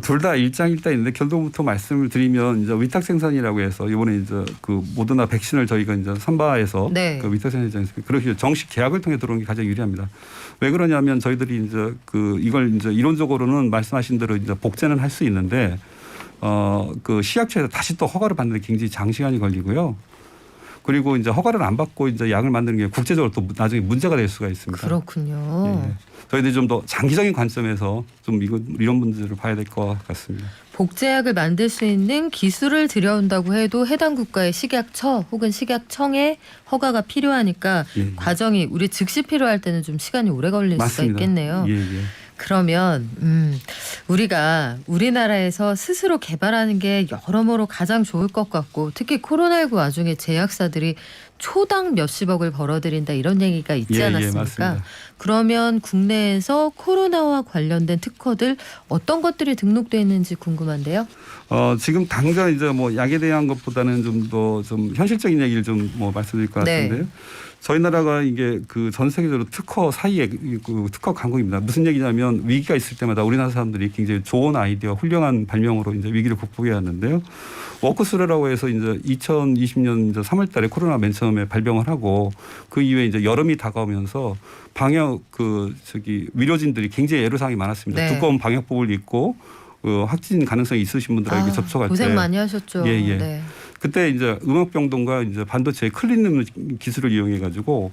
둘 다 일장일단인데 결론부터 말씀을 드리면 이제 위탁 생산이라고 해서 이번에 이제 그 모더나 백신을 저희가 이제 선바에서 네. 그 위탁 생산했습니다. 그렇게 정식 계약을 통해 들어오는 게 가장 유리합니다. 왜 그러냐면 저희들이 이제 그 이걸 이제 이론적으로는 말씀하신 대로 이제 복제는 할 수 있는데 그 시약처에서 다시 또 허가를 받는 데 굉장히 장시간이 걸리고요. 그리고 이제 허가를 안 받고 이제 약을 만드는 게 국제적으로 또 나중에 문제가 될 수가 있습니다. 그렇군요. 예. 저희들이 좀 더 장기적인 관점에서 좀 이런 문제를 봐야 될 것 같습니다. 복제약을 만들 수 있는 기술을 들여온다고 해도 해당 국가의 식약처 혹은 식약청의 허가가 필요하니까 예. 과정이 우리 즉시 필요할 때는 좀 시간이 오래 걸릴 맞습니다. 수가 있겠네요. 예. 그러면 우리가 우리나라에서 스스로 개발하는 게 여러모로 가장 좋을 것 같고 특히 코로나19 와중에 제약사들이 초당 몇십억을 벌어들인다 이런 얘기가 있지 예, 않았습니까? 맞습니다. 그러면 국내에서 코로나와 관련된 특허들 어떤 것들이 등록돼 있는지 궁금한데요. 지금 당장 이제 뭐 약에 대한 것보다는 좀 더 좀 현실적인 얘기를 좀 뭐 말씀드릴 것 네. 같은데요. 저희 나라가 이게 그 전 세계적으로 특허 사이에 그 특허 강국입니다. 무슨 얘기냐면 위기가 있을 때마다 우리나라 사람들이 굉장히 좋은 아이디어, 훌륭한 발명으로 이제 위기를 극복해 왔는데요. 워크스루라고 해서 이제 2020년 이제 3월달에 코로나 맨 처음에 발병을 하고 그 이후에 이제 여름이 다가오면서 방역 의료진들이 굉장히 애로사항이 많았습니다. 네. 두꺼운 방역복을 입고 확진 가능성이 있으신 분들에게 접촉할 고생 때 많이 하셨죠. 예, 예. 네. 그때 이제 음악병동과 이제 반도체 클린룸 기술을 이용해 가지고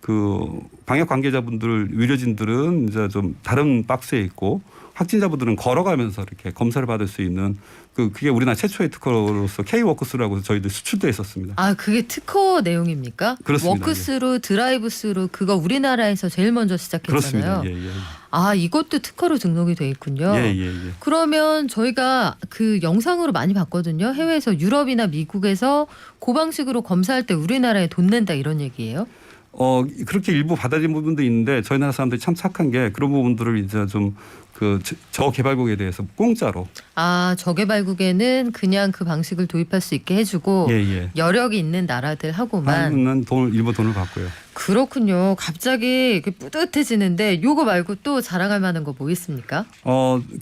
그 방역 관계자분들 의료진들은 이제 좀 다른 박스에 있고 확진자분들은 걸어가면서 이렇게 검사를 받을 수 있는 그게 우리나라 최초의 특허로서 K-워크스루라고 저희들 수출도 했었습니다. 그게 특허 내용입니까? 그렇습니다. 워크스루, 드라이브스루 그거 우리나라에서 제일 먼저 시작했잖아요. 그렇습니다. 예. 이것도 특허로 등록이 돼 있군요. 예. 그러면 저희가 그 영상으로 많이 봤거든요. 해외에서 유럽이나 미국에서 그 방식으로 검사할 때 우리나라에 돈 낸다 이런 얘기예요? 그렇게 일부 받아들인 부분도 있는데 저희 나라 사람들이 참 착한 게 그런 부분들을 이제 좀 그 저개발국에 대해서 공짜로 저개발국에는 그냥 그 방식을 도입할 수 있게 해주고 예. 여력이 있는 나라들하고만 하는 일부 돈을 받고요. 그렇군요. 갑자기 뿌듯해지는데 요거 말고 또 자랑할 만한 거 뭐 있습니까?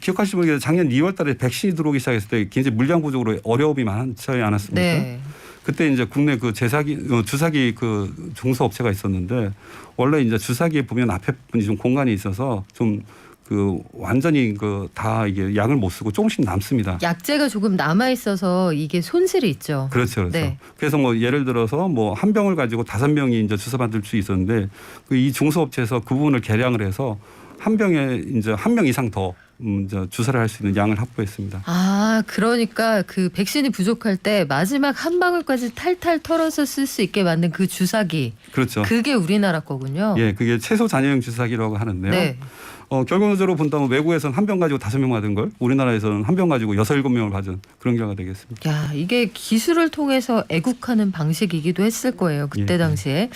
기억하시면 모르겠는데 작년 2월달에 백신이 들어오기 시작했을 때 굉장히 물량 부족으로 어려움이 많지 않았습니까? 네. 그때 이제 국내 그 주사기 그 중소업체가 있었는데 원래 이제 주사기에 보면 앞에 분이 좀 공간이 있어서 좀 그 완전히 그 다 이게 약을 못 쓰고 조금씩 남습니다. 약재가 조금 남아 있어서 이게 손실이 있죠. 그렇죠. 네. 그래서 뭐 예를 들어서 뭐 한 병을 가지고 5명이 이제 주사 받을 수 있었는데 이 중소업체에서 그 부분을 개량을 해서 한 병에 이제 한 명 이상 더 이제 주사를 할 수 있는 양을 확보했습니다. 그러니까 그 백신이 부족할 때 마지막 한 방울까지 탈탈 털어서 쓸 수 있게 만든 그 주사기. 그렇죠. 그게 우리나라 거군요. 예, 그게 최소 잔여용 주사기라고 하는데요. 네. 결과적으로 본다면 외국에서는 한 병 가지고 5명 맞은 걸 우리나라에서는 한 병 가지고 6, 7명을 맞은 그런 결과가 되겠습니다. 야, 이게 기술을 통해서 애국하는 방식이기도 했을 거예요. 그때 예. 당시에.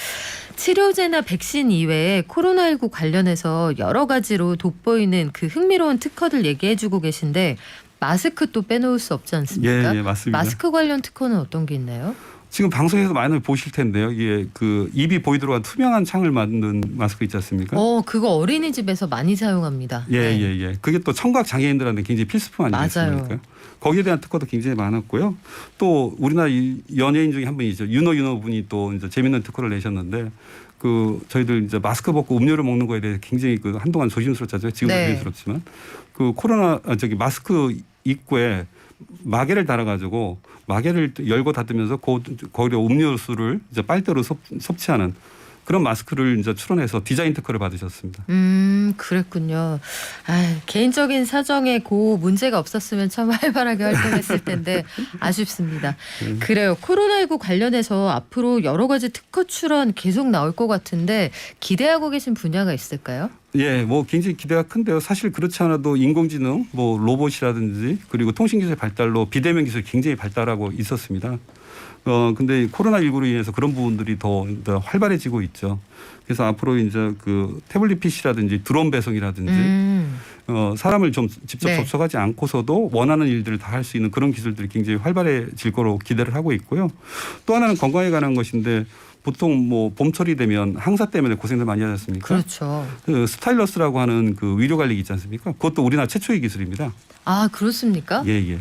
치료제나 백신 이외에 코로나19 관련해서 여러 가지로 돋보이는 그 흥미로운 특허들 얘기해주고 계신데 마스크 또 빼놓을 수 없지 않습니까? 예, 맞습니다. 마스크 관련 특허는 어떤 게 있나요? 지금 방송에서 많이 보실 텐데요. 이게 그 입이 보이도록 한 투명한 창을 만든 마스크 있지 않습니까? 그거 어린이집에서 많이 사용합니다. 예, 네. 예, 예. 그게 또 청각 장애인들한테 굉장히 필수품 아니겠습니까? 맞아요. 거기에 대한 특허도 굉장히 많았고요. 또 우리나라 연예인 중에 한 분이죠. 윤호 분이 또 이제 재밌는 특허를 내셨는데 그 저희들 이제 마스크 벗고 음료를 먹는 거에 대해 굉장히 그 한동안 조심스럽잖아요. 지금도 네. 조심스럽지만 그 마스크 입구에 마개를 달아가지고 마개를 열고 닫으면서 거기에 음료수를 이제 빨대로 섭취하는 그런 마스크를 이제 출원해서 디자인 특허를 받으셨습니다. 그랬군요. 개인적인 사정에 그 문제가 없었으면 참 활발하게 활동했을 텐데 아쉽습니다. 그래요. 코로나19 관련해서 앞으로 여러 가지 특허 출원 계속 나올 것 같은데 기대하고 계신 분야가 있을까요? 예, 뭐 굉장히 기대가 큰데요. 사실 그렇지 않아도 인공지능, 뭐 로봇이라든지 그리고 통신기술 발달로 비대면 기술이 굉장히 발달하고 있었습니다. 근데 코로나19로 인해서 그런 부분들이 더 활발해지고 있죠. 그래서 앞으로 이제 그 태블릿 PC라든지 드론 배송이라든지 사람을 좀 직접 네. 접촉하지 않고서도 원하는 일들을 다 할 수 있는 그런 기술들이 굉장히 활발해질 거로 기대를 하고 있고요. 또 하나는 건강에 관한 것인데 보통 뭐 봄철이 되면 항사 때문에 고생들 많이 하지 않습니까? 그렇죠. 그 스타일러스라고 하는 그 위로 관리기 있지 않습니까? 그것도 우리나라 최초의 기술입니다. 아, 그렇습니까? 예, 예.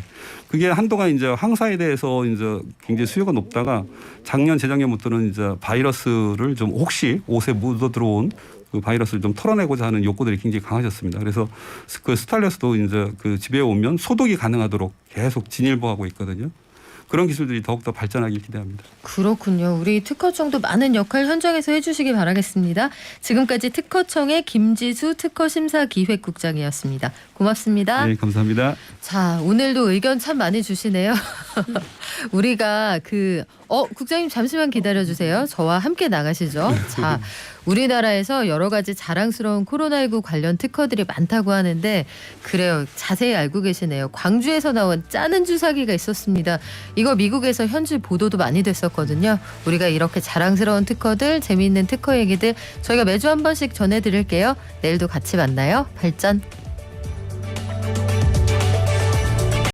그게 한동안 이제 항사에 대해서 이제 굉장히 수요가 높다가 작년 재작년부터는 이제 바이러스를 좀 혹시 옷에 묻어 들어온 그 바이러스를 좀 털어내고자 하는 욕구들이 굉장히 강해졌습니다. 그래서 그 스타일러스도 이제 그 집에 오면 소독이 가능하도록 계속 진일보하고 있거든요. 그런 기술들이 더욱더 발전하길 기대합니다. 그렇군요. 우리 특허청도 많은 역할 현장에서 해주시기 바라겠습니다. 지금까지 특허청의 김지수 특허심사기획국장이었습니다. 고맙습니다. 네, 감사합니다. 자, 오늘도 의견 참 많이 주시네요. 우리가 국장님 잠시만 기다려주세요. 저와 함께 나가시죠. 자, 우리나라에서 여러 가지 자랑스러운 코로나19 관련 특허들이 많다고 하는데 그래요. 자세히 알고 계시네요. 광주에서 나온 짜는 주사기가 있었습니다. 이거 미국에서 현지 보도도 많이 됐었거든요. 우리가 이렇게 자랑스러운 특허들, 재미있는 특허 얘기들 저희가 매주 한 번씩 전해드릴게요. 내일도 같이 만나요. 발전.